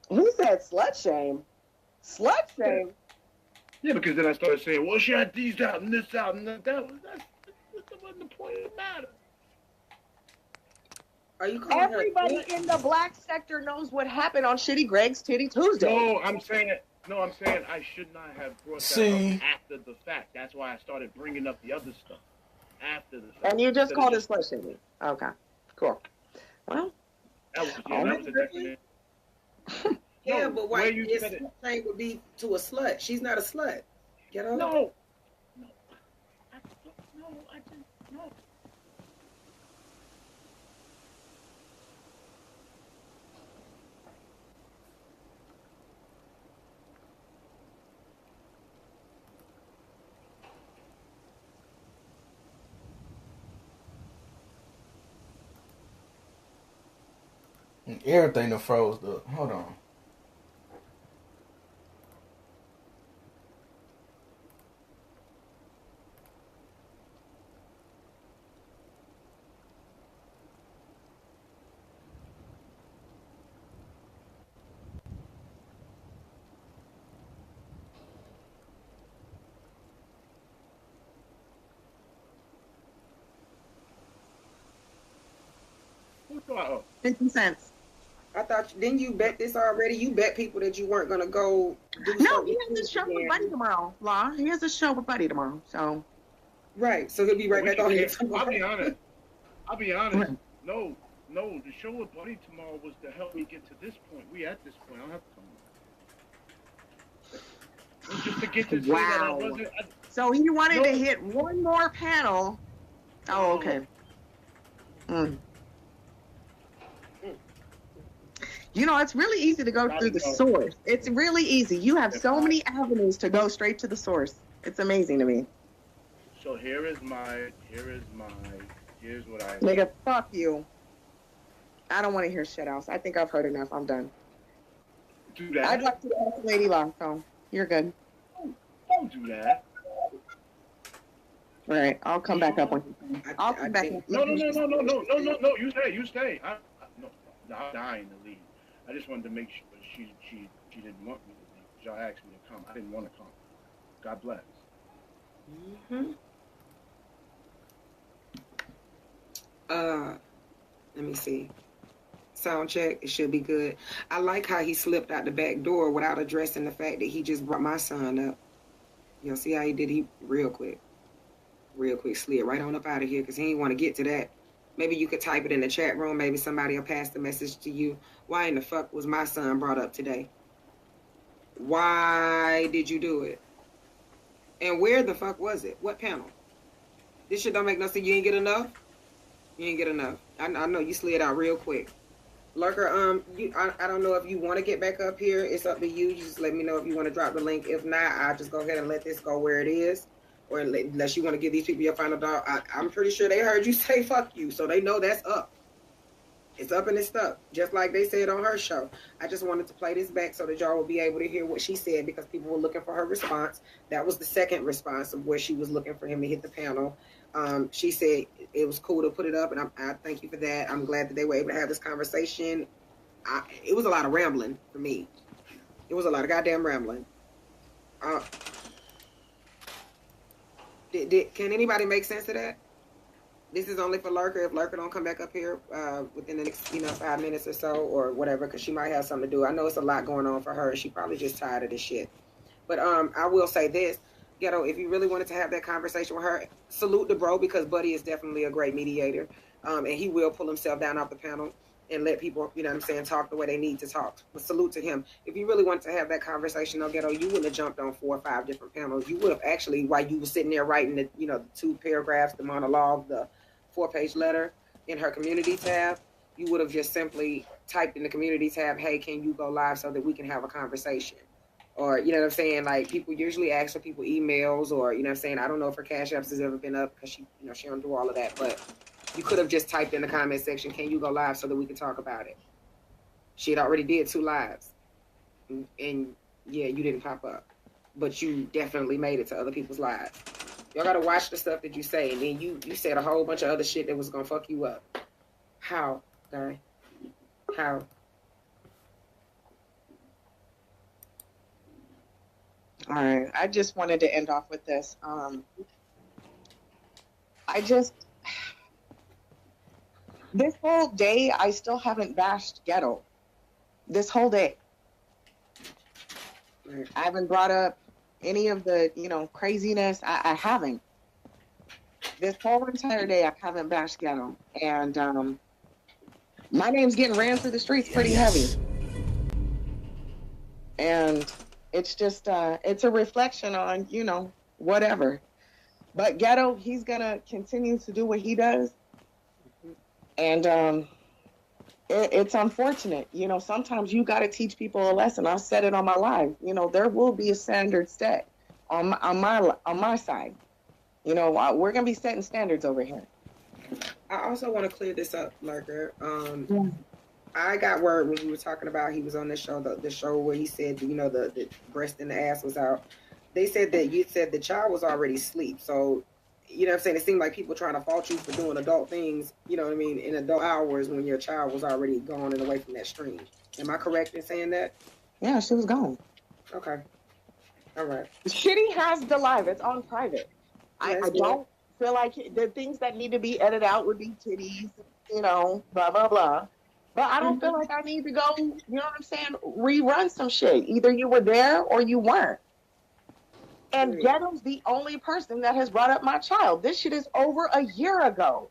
Who said slut shame? Slut shame? Yeah, because then I started saying, well, she had these out and this out and that. That wasn't the point of the matter. Are you calling Everybody in the black sector knows what happened on Shitty Greg's Titty Tuesday. No, I'm saying I should not have brought that up after the fact. That's why I started bringing up the other stuff after the fact. And you just called it slut shaming. Okay, cool. Well, that was a different. Yeah, but why you said it would be to a slut? She's not a slut. Get on. No. Everything that froze up. Hold on. Oh. 50 cents. I thought, didn't you bet this already? You bet people that you weren't going to go do something. No, he has a show with Buddy tomorrow, Law. He has a show with Buddy tomorrow, so. Right, so he'll be right back on here. I'll be honest. No, the show with Buddy tomorrow was to help me get to this point. We at this point. I don't have to come back. Just to get to say that I wasn't. So he wanted to hit one more panel. Oh, okay. It's really easy to go through the source. It's really easy. You have so many avenues to go straight to the source. It's amazing to me. So here's what I. Nigga, fuck you. I don't want to hear shit else. I think I've heard enough. I'm done. Do that. I'd like to ask Lady Law, so you're good. Don't do that. All right, I'll come back up when I'll come back. No. You stay. I'm dying to leave. I just wanted to make sure she didn't want me to leave. Y'all asked me to come. I didn't want to come. God bless. Let me see. Sound check. It should be good. I like how he slipped out the back door without addressing the fact that he just brought my son up. You'll see how he did. He real quick slid right on up out of here because he didn't want to get to that. Maybe you could type it in the chat room. Maybe somebody will pass the message to you. Why in the fuck was my son brought up today? Why did you do it? And where the fuck was it? What panel? This shit don't make no sense. You ain't get enough? You ain't get enough. I know you slid out real quick. Lurker, I don't know if you want to get back up here. It's up to you. You just let me know if you want to drop the link. If not, I'll just go ahead and let this go where it is. Or unless you want to give these people your final dog. I'm pretty sure they heard you say fuck you, so they know that's up. It's up and it's stuck, just like they said on her show. I just wanted to play this back so that y'all will be able to hear what she said because people were looking for her response. That was the second response of where she was looking for him to hit the panel. She said it was cool to put it up, and I thank you for that. I'm glad that they were able to have this conversation. It was a lot of rambling for me. It was a lot of goddamn rambling. Can anybody make sense of that? This is only for Lurker. If Lurker don't come back up here within the next 5 minutes or so or whatever, because she might have something to do. I know it's a lot going on for her. She probably just tired of this shit. But I will say this, Ghetto, if you really wanted to have that conversation with her, salute the bro, because Buddy is definitely a great mediator. And he will pull himself down off the panel and let people, talk the way they need to talk. But salute to him. If you really wanted to have that conversation, though, Ghetto, you wouldn't have jumped on 4 or 5 different panels. You would have actually, while you were sitting there writing the, the 2 paragraphs, the monologue, the 4-page letter in her community tab, you would have just simply typed in the community tab, hey, can you go live so that we can have a conversation? Or, you know what I'm saying? Like, people usually ask for people emails or, you know what I'm saying? I don't know if her Cash Apps has ever been up because she, she don't do all of that. But you could have just typed in the comment section, can you go live so that we can talk about it? She had already did 2 lives. And yeah, you didn't pop up. But you definitely made it to other people's lives. Y'all got to watch the stuff that you say. And then you said a whole bunch of other shit that was going to fuck you up. How, guy? How? All right. I just wanted to end off with this. This whole day, I still haven't bashed Ghetto. This whole day. I haven't brought up any of the, craziness. I haven't. This whole entire day, I haven't bashed Ghetto. And my name's getting ran through the streets pretty heavy. And it's just, it's a reflection on, whatever. But Ghetto, he's going to continue to do what he does. And it's unfortunate. Sometimes you got to teach people a lesson. I've said it on my live. There will be a standard set on my side. We're going to be setting standards over here. I also want to clear this up, Lurker. I got word when you were talking about he was on the show, the show where he said, the breast and the ass was out. They said that you said the child was already asleep. So, you know what I'm saying? It seemed like people trying to fault you for doing adult things, in adult hours when your child was already gone and away from that stream. Am I correct in saying that? Yeah, she was gone. Okay. All right. Shitty has the live. It's on private. I don't feel like the things that need to be edited out would be titties, blah, blah, blah. But I don't feel like I need to go, rerun some shit. Either you were there or you weren't. And Ghetto's the only person that has brought up my child. This shit is over a year ago.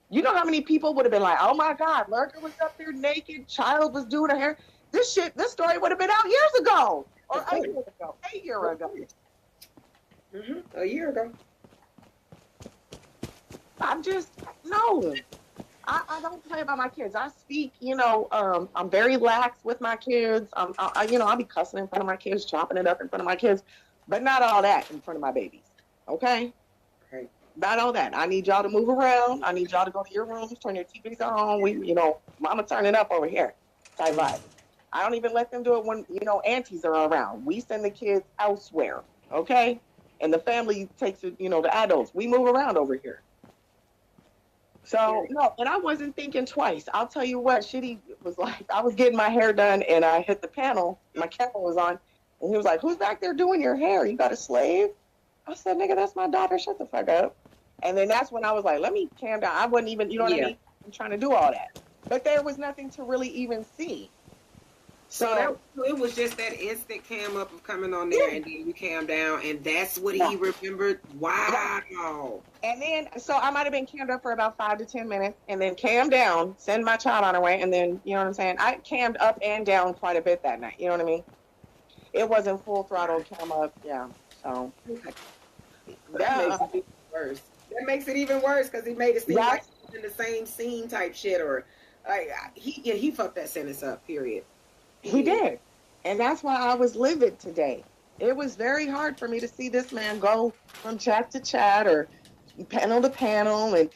You know how many people would have been like, oh my God, Lurker was up there naked, child was doing her hair. This story would have been out years ago. Or 8 years ago. 8 years ago. A year ago. No. I don't play about my kids. I speak, I'm very lax with my kids. I'll be cussing in front of my kids, chopping it up in front of my kids, but not all that in front of my babies. Okay? Right. Not all that. I need y'all to move around. I need y'all to go to your rooms, turn your TVs on. Mama turning up over here. Type vibe. I don't even let them do it when, aunties are around. We send the kids elsewhere. Okay? And the family takes it, the adults. We move around over here. So, no, and I wasn't thinking twice. I'll tell you what, Shitty was like, I was getting my hair done and I hit the panel, my camera was on, and he was like, who's back there doing your hair? You got a slave? I said, nigga, that's my daughter, shut the fuck up. And then that's when I was like, let me calm down. I wasn't even, what I mean? I'm trying to do all that. But there was nothing to really even see. So it was just that instant cam up of coming on there and then you cam down and that's what he remembered. Wow. And then, so I might have been cammed up for about 5 to 10 minutes and then cam down, send my child on her way. And then, you know what I'm saying? I cammed up and down quite a bit that night. You know what I mean? It wasn't full throttle cam up. Yeah. So that makes it even worse. That makes it even worse because he made it seem like he was in the same scene type shit or like he fucked that sentence up, period. He did. And that's why I was livid today. It was very hard for me to see this man go from chat to chat or panel to panel and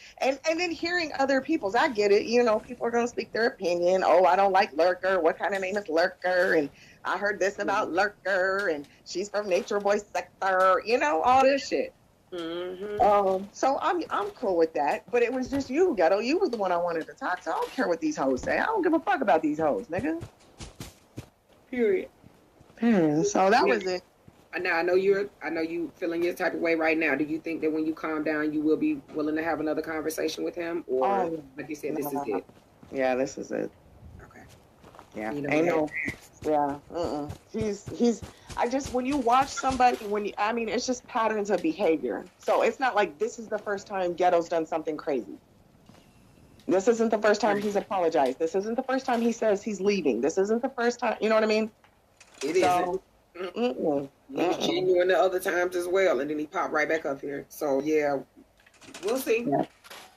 then hearing other people's. I get it. People are going to speak their opinion. Oh, I don't like Lurker. What kind of name is Lurker? And I heard this about Lurker and she's from Nature Boy sector. All this shit. So I'm cool with that. But it was just you, Ghetto. You was the one I wanted to talk to. I don't care what these hoes say. I don't give a fuck about these hoes, nigga. Period. So that was it. Now I know you feeling your type of way right now. Do you think that when you calm down, you will be willing to have another conversation with him, or like you said, this is it? Yeah, this is it. Okay. Yeah, You know ain't no. Yeah, he's. I just when you watch somebody I mean, it's just patterns of behavior. So it's not like this is the first time Ghetto's done something crazy. This isn't the first time he's apologized. This isn't the first time he says he's leaving. This isn't the first time. You know what I mean? It isn't. He was genuine the other times as well, and then he popped right back up here. So yeah, we'll see.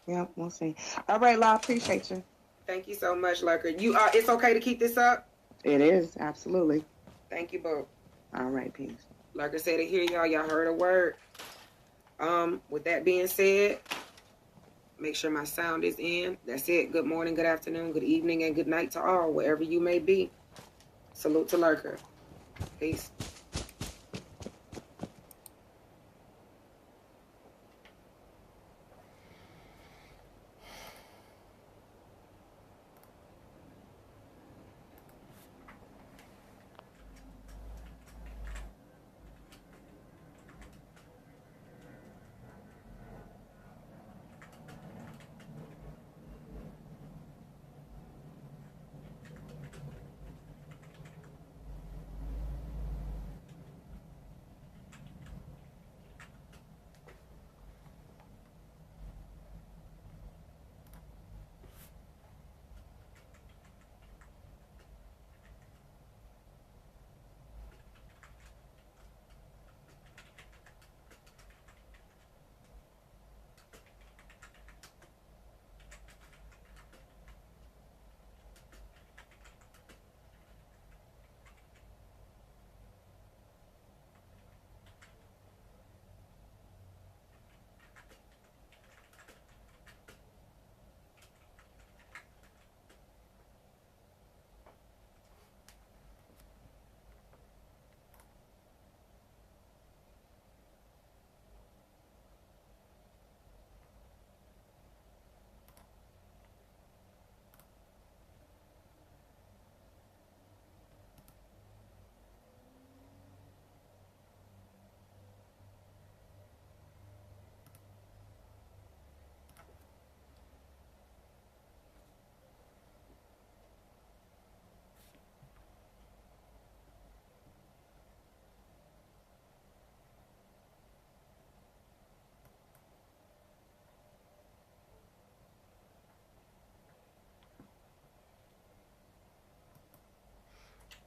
Yeah, we'll see. All right, La, appreciate you. Thank you so much, Lurker. It's okay to keep this up? It is, absolutely. Thank you, Bo. All right, peace. Lurker said it here, y'all. Y'all heard a word. With that being said, make sure my sound is in. That's it. Good morning, good afternoon, good evening, and good night to all, wherever you may be. Salute to Lurker. Peace.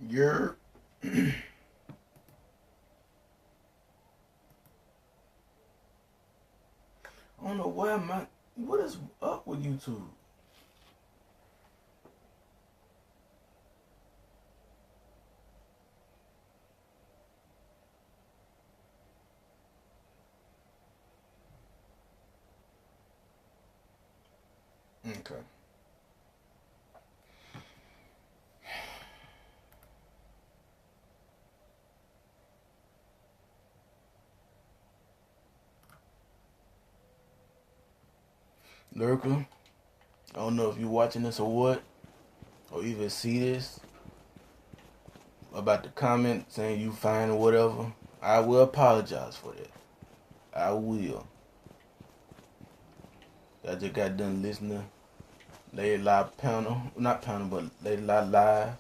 You're I don't know what is up with YouTube? Okay. Lurker, I don't know if you're watching this or what, or even see this, about the comment saying you fine or whatever. I will apologize for that. I will. I just got done listening. Lady Live panel, not panel, but Lady Live live.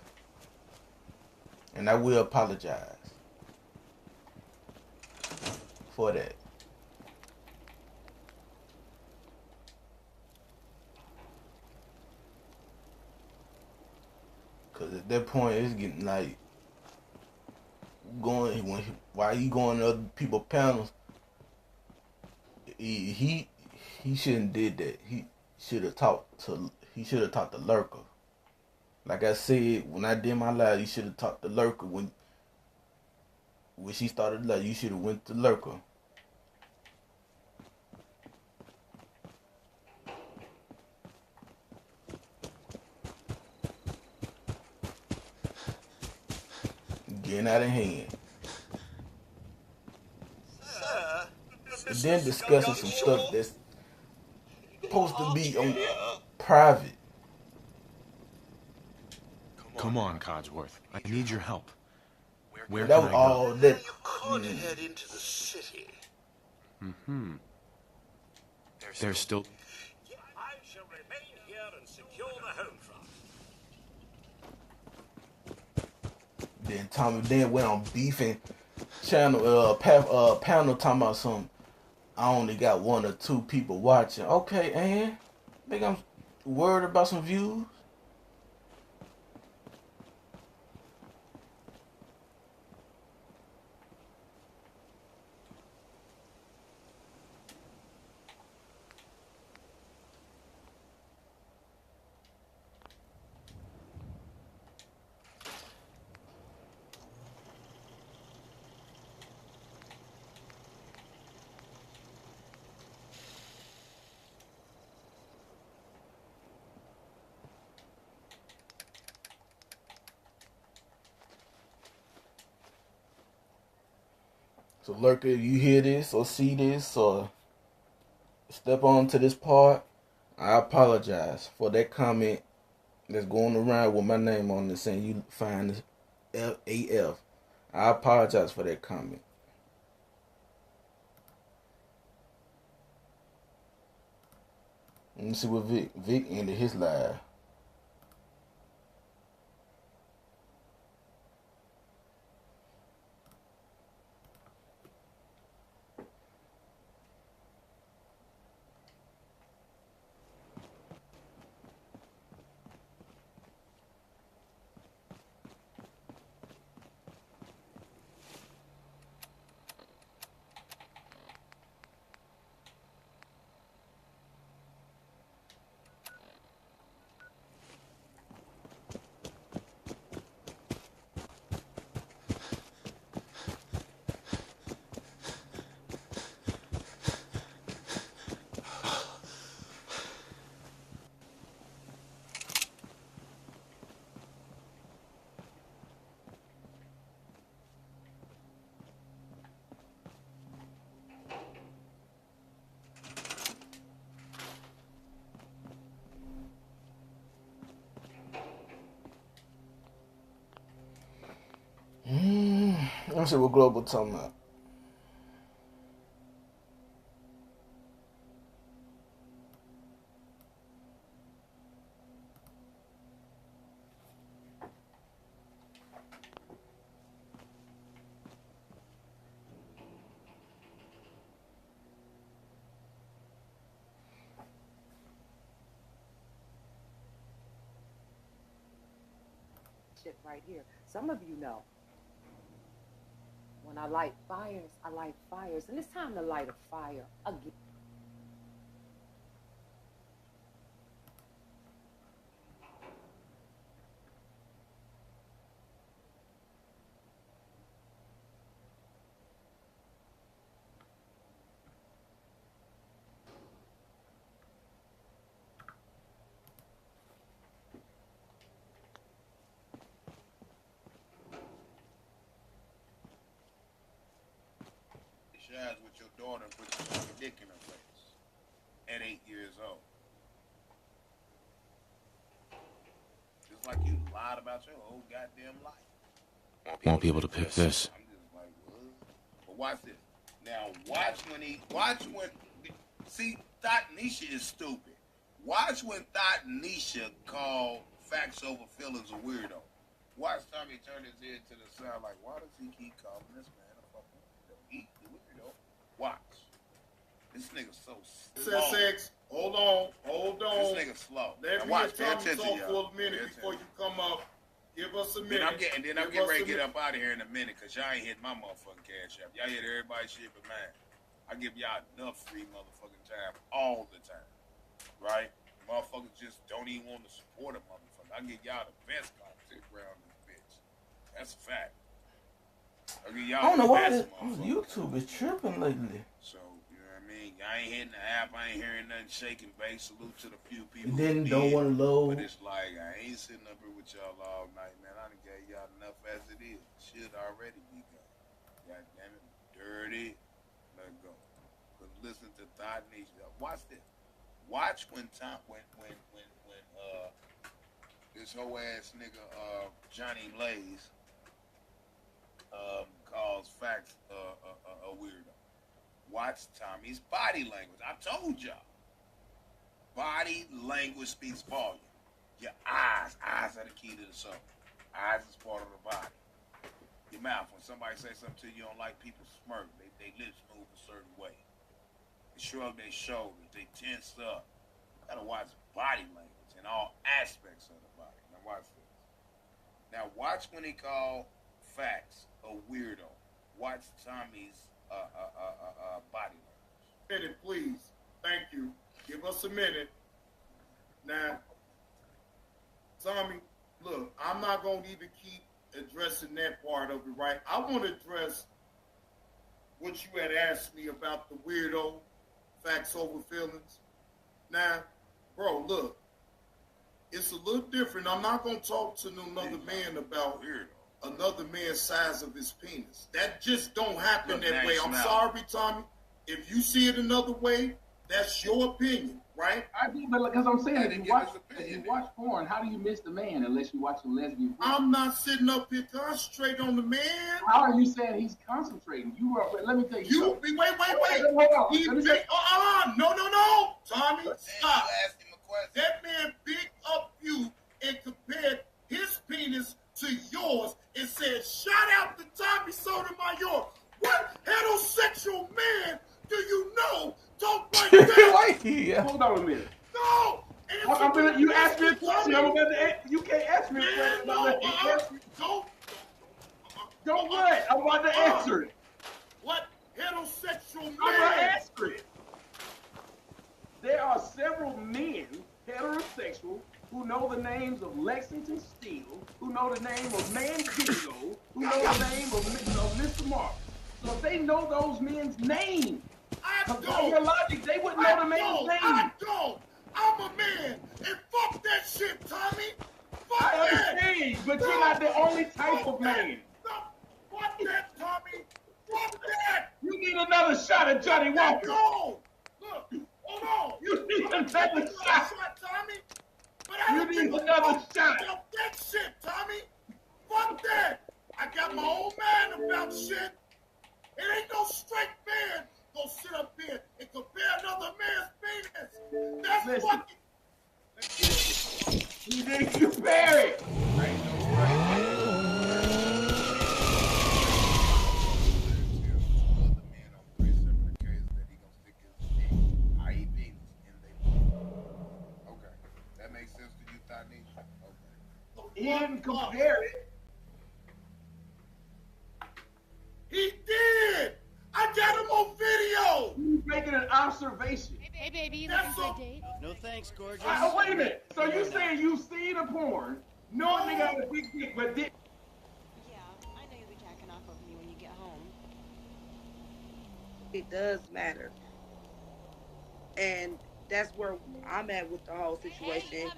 And I will apologize for that. Cause at that point it's getting like why he going to other people's panels? He shouldn't did that. He should have talked to Lurker. Like I said, when I did my live, you should have talked to Lurker when she started live. You should have went to Lurker. Getting out of hand. And then discussing some stuff that's supposed to be on private. Come on, Codsworth. I need your help. Where that can was I all go? that. Could head into the city. Mm-hmm. There's still... I shall remain here and secure the home front. Then Tommy then went on beefing channel panel talking about some. I only got 1 or 2 people watching. Okay, and think I'm worried about some views. So Lurker, if you hear this or see this or step on to this part, I apologize for that comment that's going around with my name on it saying you find this AF. I apologize for that comment. Let me see what Vic ended his live. Let me see what Global talking about. Shit right here. Some of you know. When I light fires, I light fires. And it's time to light a fire again. Shares with your daughter and put your fucking dick in her face at 8 years old. Just like you lied about your whole goddamn life. Won't be able to pick this. I'm just like, what? But watch this. Now see, Thought Nisha is stupid. Watch when Thought Nisha called Facts Over Feelings a weirdo. Watch Tommy turn his head to the side like, why does he keep calling this man a fucking weirdo? He's the weirdo. Watch. This nigga so slow. SSX, hold on. This nigga slow. Let now me watch, pay attention, talk y'all. for a minute before you come up. Give us a minute. Then I'm getting ready to get up out of here in a minute, because y'all ain't hitting my motherfucking cash app. Y'all hit everybody's shit but mine. I give y'all enough free motherfucking time all the time. Right? Motherfuckers just don't even want to support a motherfucker. I give y'all the best content around this bitch. That's a fact. I don't know why YouTube is tripping lately. So, you know what I mean? I ain't hitting the app. I ain't hearing nothing shaking bake. Salute to the few people And then don't want to load. But it's like, I ain't sitting up here with y'all all night, man. I done gave y'all enough as it is. Should already be gone. God damn it. Dirty. Let go. But listen to Thought Nisha. Watch this. Watch when this whole ass nigga Johnny Blaze calls facts a weirdo. Watch Tommy's body language. I told y'all. Body language speaks volume. Your eyes are the key to the soul. Eyes is part of the body. Your mouth, when somebody says something to you, you don't like, people smirk. They lips move a certain way. They shrug their shoulders. They tense up. You gotta watch body language in all aspects of the body. Now watch this. Now watch when they call facts a weirdo. Watch Tommy's body language. Minute, please. Thank you. Give us a minute. Now, Tommy, look, I'm not going to even keep addressing that part of it, right? I want to address what you had asked me about the weirdo, facts over feelings. Now, bro, look, it's a little different. I'm not going to talk to another man about another man's size of his penis. That just don't happen that way. I'm sorry, Tommy. If you see it another way, that's your opinion, right? I do, but because I'm saying, if you watch porn, how do you miss the man unless you watch a lesbian? I'm not sitting up here concentrating on the man. How are you saying he's concentrating? You are. Let me tell you. Something. Wait. No. Tommy, stop. That man picked up you and compared his penis to yours and said, "Shout out to Tommy Sotomayor." What heterosexual man do you know talk like that? Hold on a minute. No. You asked me a question. I'm about to answer. You can't ask me a question. Don't what? I'm about to answer it. What heterosexual man? I'm going to answer it. There are several men, heterosexual, who know the names of Lexington Steele, who know the name of Mandingo, who know the name of Mr. Mark. So if they know those men's names, by your logic, they wouldn't know the man's name. I don't. I'm a man, and fuck that shit, Tommy. Fuck I understand, but you're not the only type of man. Fuck that, Tommy. Fuck that. You need another shot at Johnny Walker. No. Look, hold on. You need another shot. Tommy. But you need another shot. Fuck that shit, Tommy. Fuck that. I got my own mind about shit. It ain't no straight man gonna sit up here and compare another man's penis. That's fucking. You didn't compare it. Okay, that makes sense to you, Tani? Okay. He didn't compare it. He did! I got him on video! He's making an observation. Hey, baby, you looking for a date? No thanks, gorgeous. Wait a minute. So you saying you've seen a porn, knowing they got a big dick, but did? Yeah, I know you'll be jacking off of me when you get home. It does matter. And that's where I'm at with the whole situation.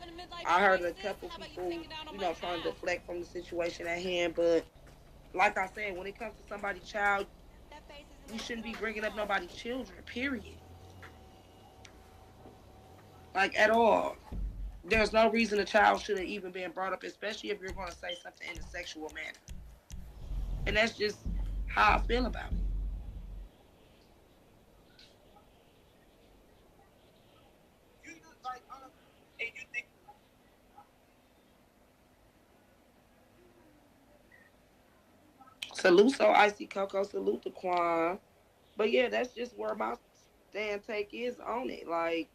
I heard a couple people, trying to deflect from the situation at hand, but like I said, when it comes to somebody's child, you shouldn't be bringing up nobody's children, period. Like, at all. There's no reason a child should have even been brought up, especially if you're going to say something in a sexual manner. And that's just how I feel about it. Salute So Icy Coco, salute to Quan. But yeah, that's just where my stand take is on it. Like,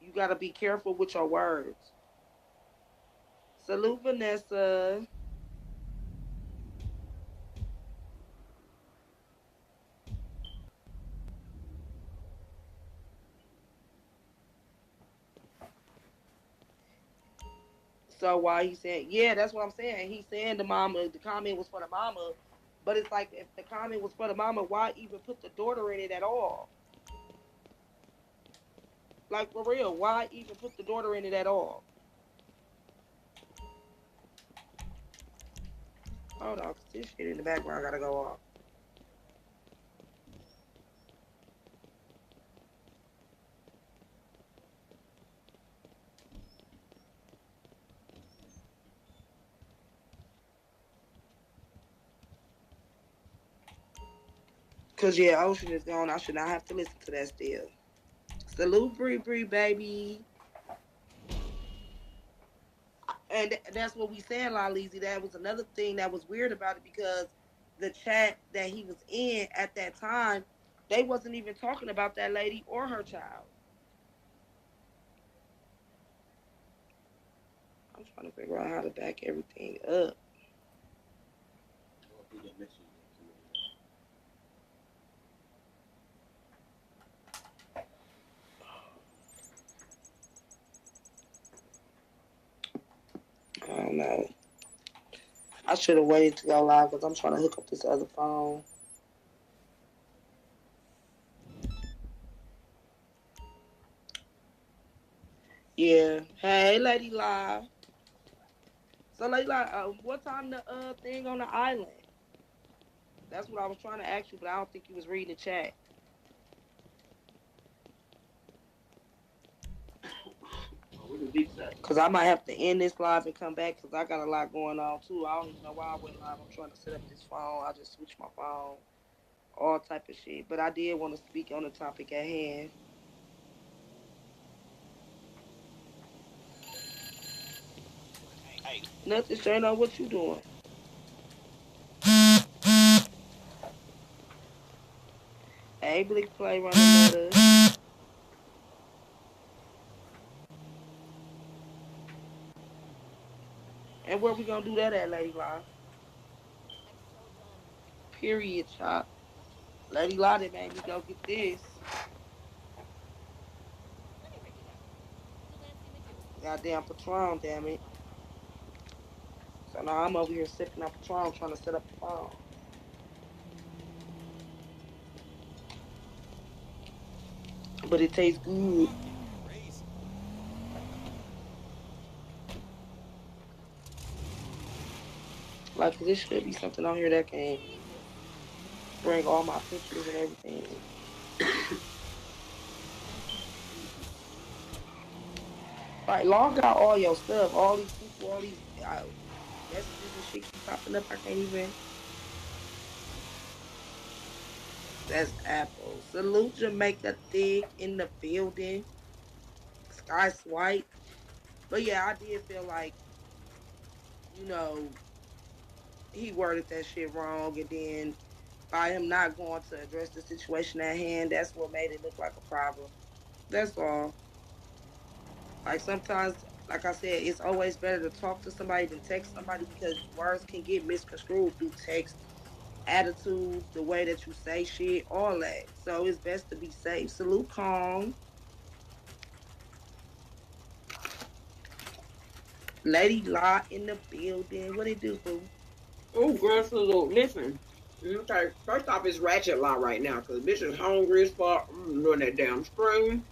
you got to be careful with your words. Salute Vanessa. So why he saying, yeah, that's what I'm saying. He's saying the comment was for the mama. But it's like, if the comment was for the mama, why even put the daughter in it at all? Like, for real, why even put the daughter in it at all? Hold on, 'cause this shit in the background gotta go off. Cause yeah, Ocean is gone. I should not have to listen to that still. Salute Bree Bree, baby. And that's what we saying, Laleezy. That was another thing that was weird about it because the chat that he was in at that time, they wasn't even talking about that lady or her child. I'm trying to figure out how to back everything up. I don't know. I should have waited to go live because I'm trying to hook up this other phone. Yeah. Hey, Lady Live. So, Lady Live, what time the thing on the island? That's what I was trying to ask you, but I don't think you was reading the chat. Because I might have to end this live and come back because I got a lot going on too. I don't even know why I went live. I'm trying to set up this phone. I just switched my phone. All type of shit. But I did want to speak on the topic at hand. Nothing, Shayna. What you doing? Hey, Blick Play running us. And where we gonna do that at, Lady Live? Period, chop. Lady Live that made me go get this. Goddamn Patron, damn it. So now I'm over here sipping on Patron trying to set up the phone. But it tastes good. Like, this should be something on here that can bring all my pictures and everything. Like, log out all your stuff. All these people, all these messages and shit keep popping up. I can't even. That's Apple. Salute Jamaica Thick in the building. Sky Swipe. But yeah, I did feel like, you know, he worded that shit wrong. And then by him not going to address the situation at hand, that's what made it look like a problem. That's all. Like sometimes, like I said, it's always better to talk to somebody than text somebody because words can get misconstrued through text, attitudes, the way that you say shit, all that. So it's best to be safe. Salute, calm. Lady Lot in the building. What it do, boo? Oh, girl, salute. Listen. Okay, first off, it's ratchet law right now because bitch is hungry as fuck. I'm doing that damn scream.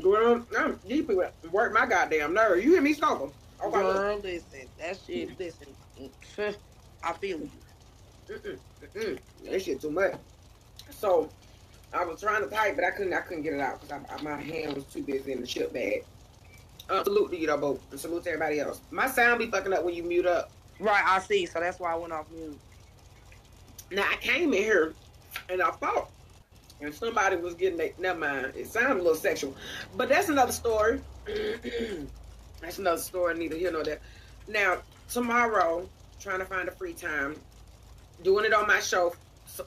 Girl, these people work my goddamn nerves. You hear me smoking? Okay, girl, listen. That shit, listen. I feel you. That shit too much. So, I was trying to type, but I couldn't get it out because my hand was too busy in the chip bag. Salute to you though, Bo. And salute to everybody else. My sound be fucking up when you mute up. Right, I see. So that's why I went off mute. Now I came in here and I thought and somebody was getting never mind. It sounded a little sexual. But that's another story. That's another story, neither here nor there. Now, tomorrow, trying to find a free time, doing it on my show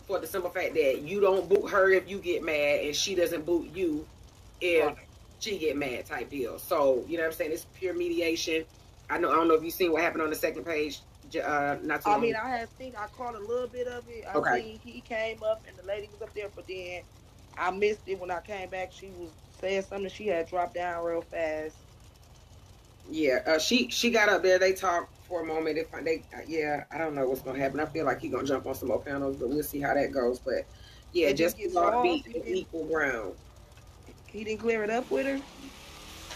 for the simple fact that you don't boot her if you get mad and she doesn't boot you if she get mad type deal. So, you know what I'm saying? It's pure mediation. I don't know if you've seen what happened on the second page. Not too long. I caught a little bit of it. I seen he came up and the lady was up there, but then I missed it when I came back. She was saying something. She had dropped down real fast. Yeah, she got up there. They talked for a moment. I don't know what's gonna happen. I feel like he's gonna jump on some more panels, but we'll see how that goes. But yeah, just be equal ground. He didn't clear it up with her.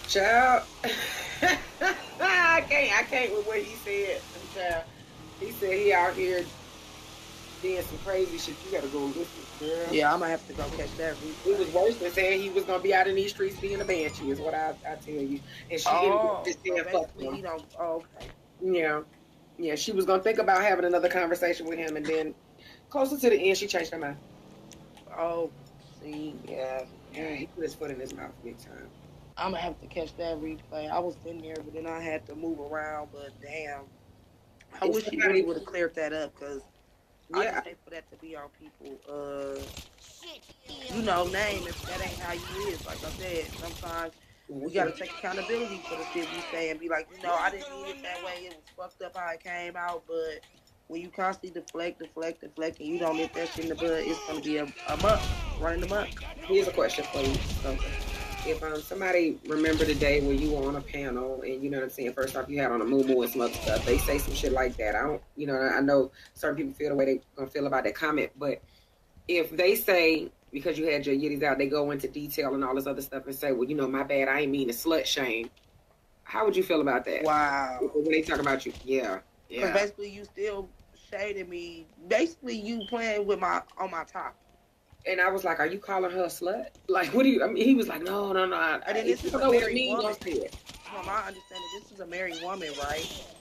Child, I can't with what he said. Child, he said he out here doing some crazy shit. You gotta go listen, girl. Yeah, I'm gonna have to go catch that. It was worse than saying he was gonna be out in these streets being a banshee, is what I tell you. And she just said fuck him. Okay. Yeah, she was gonna think about having another conversation with him, and then closer to the end, she changed her mind. Oh, see, yeah. Yeah. He put his foot in his mouth big time. I'm gonna have to catch that replay. I was in there, but then I had to move around. But damn, I If wish he really somebody, would have cleared that up because I yeah, just hate for that to be on people. You know, name if that ain't how you is. Like I said, sometimes we gotta take accountability for the shit we say and be like, you know, I didn't mean it that way. It was fucked up how it came out, but when you constantly deflect, and you don't nip that shit in the bud, it's gonna be a muck, running the muck. here's a question for you. So, if somebody remember the day when you were on a panel and you know what I'm saying, first off you had on a moo and some other stuff, they say some shit like that. I don't, you know, I know certain people feel the way they gonna feel about that comment, but if they say because you had your yitties out, they go into detail and all this other stuff and say, well, you know, my bad, I ain't mean to slut shame. How would you feel about that? Wow. When they talk about you, yeah. Because basically you still shading me. Basically you playing with my top. And I was like, are you calling her a slut? Like, what do you, I mean, he was like, no. And then this is a married woman. From my understanding, this is a married woman, right?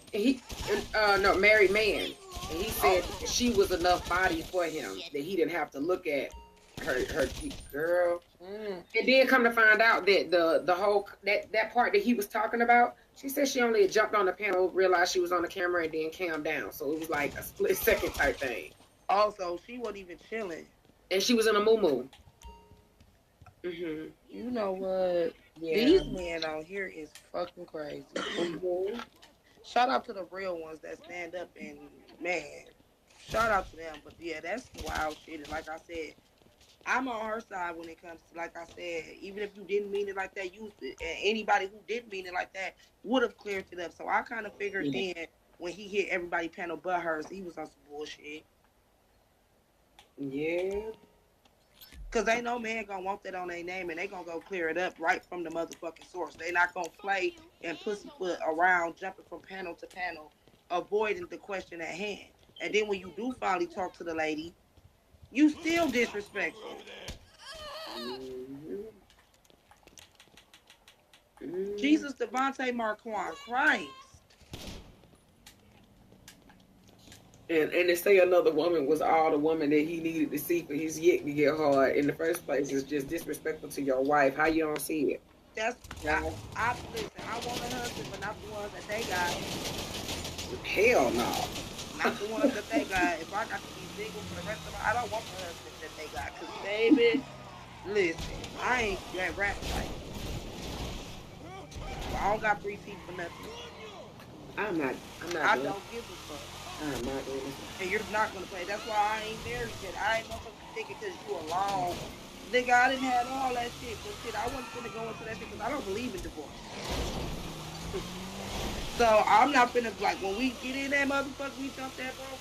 No, married man. And he said she was enough body for him that he didn't have to look at her girl. And then come to find out that the whole that part that he was talking about, she said she only had jumped on the panel, realized she was on the camera, and then calmed down. So it was like a split second type thing. Also, she wasn't even chilling. And she was in a moo-moo. You know what? Yeah. These men out here is fucking crazy. Shout out to the real ones that stand up and, man, shout out to them. But yeah, that's wild shit. And like I said, I'm on her side when it comes to, like I said, even if you didn't mean it like that, anybody who did mean it like that would have cleared it up. So I kind of figured then when he hit everybody panel but hers, he was on some bullshit. Yeah. Because ain't no man gonna want that on their name and they gonna go clear it up right from the motherfucking source. They not gonna play and pussyfoot around, jumping from panel to panel, avoiding the question at hand. And then when you do finally talk to the lady, you still disrespectful. Jesus Devontae Marquand, Christ. And to say another woman was all the woman that he needed to see for his yit to get hard in the first place is just disrespectful to your wife. How you don't see it? That's listen, I want a husband, but not the ones that they got. Hell no. Not the ones that they got. If I got to be single for the rest of my I don't want the husband that they got. Cause baby, listen, I ain't that rap type. I don't got 3 teeth for nothing. I'm not I don't give a fuck. I'm not doing it. And you're not gonna play. That's why I ain't married yet. I ain't motherfucking thinking because you alone. Nigga, I didn't have all that shit. But shit, I wasn't gonna go into that shit because I don't believe in divorce. So I'm not finna, like, when we get in that motherfucker, we jump that rope,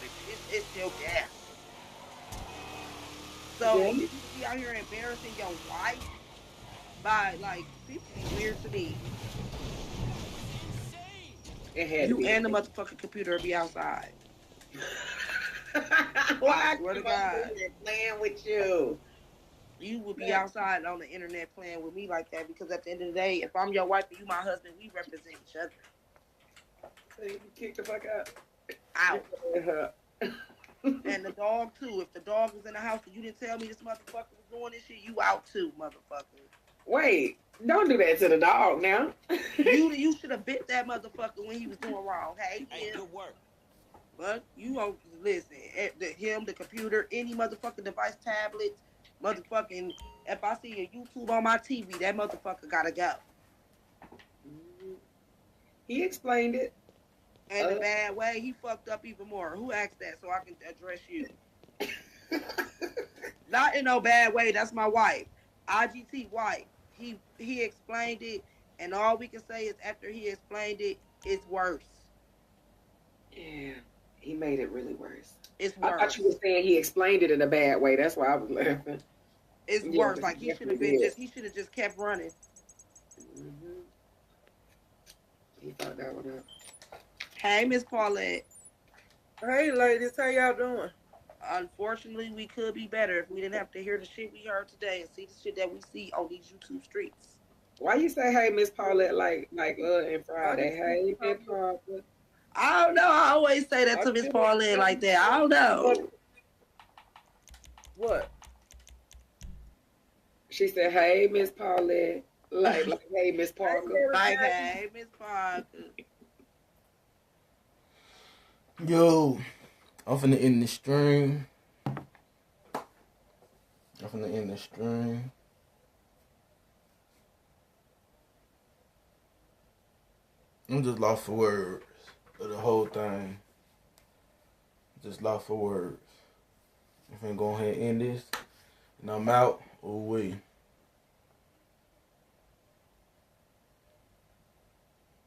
it's still gas. So you be out here embarrassing your wife by, like, people be weird to me. You and the motherfucking computer will be outside. Why? I swear to God. Playing with you. You would be outside on the internet playing with me like that because at the end of the day, if I'm your wife and you my husband, we represent each other. So you kick the fuck out. Out. And the dog too. If the dog was in the house and you didn't tell me this motherfucker was doing this shit, you out too, motherfucker. Wait, don't do that to the dog now. you should have bit that motherfucker when he was doing wrong. Hey, good work. But you don't listen. The computer, any motherfucking device, tablets, motherfucking. If I see a YouTube on my TV, that motherfucker gotta go. He explained it. And the bad way, he fucked up even more. Who asked that so I can address you? Not in no bad way. That's my wife. IGT wife. He explained it, and all we can say is after he explained it, it's worse. Yeah, he made it really worse. It's worse. I thought you were saying he explained it in a bad way. That's why I was laughing. It's worse. Like he should have been he should have just kept running. He thought that one up. Hey, Miss Paulette. Hey, ladies. How y'all doing? Unfortunately, we could be better if we didn't have to hear the shit we heard today and see the shit that we see on these YouTube streets. Why you say, hey, Miss Paulette, like and Friday? Hey, Miss Paulette. I don't know. I always say that to Miss Paulette like that. I don't know. What? She said, "Hey, Miss Paulette." Like, hey, Miss Parker. Like, hey, Miss Parker. Yo, I'm finna end the stream. I'm just lost for words of the whole thing. Just lost for words. I'm finna go ahead and end this. And I'm out. Oh, wait.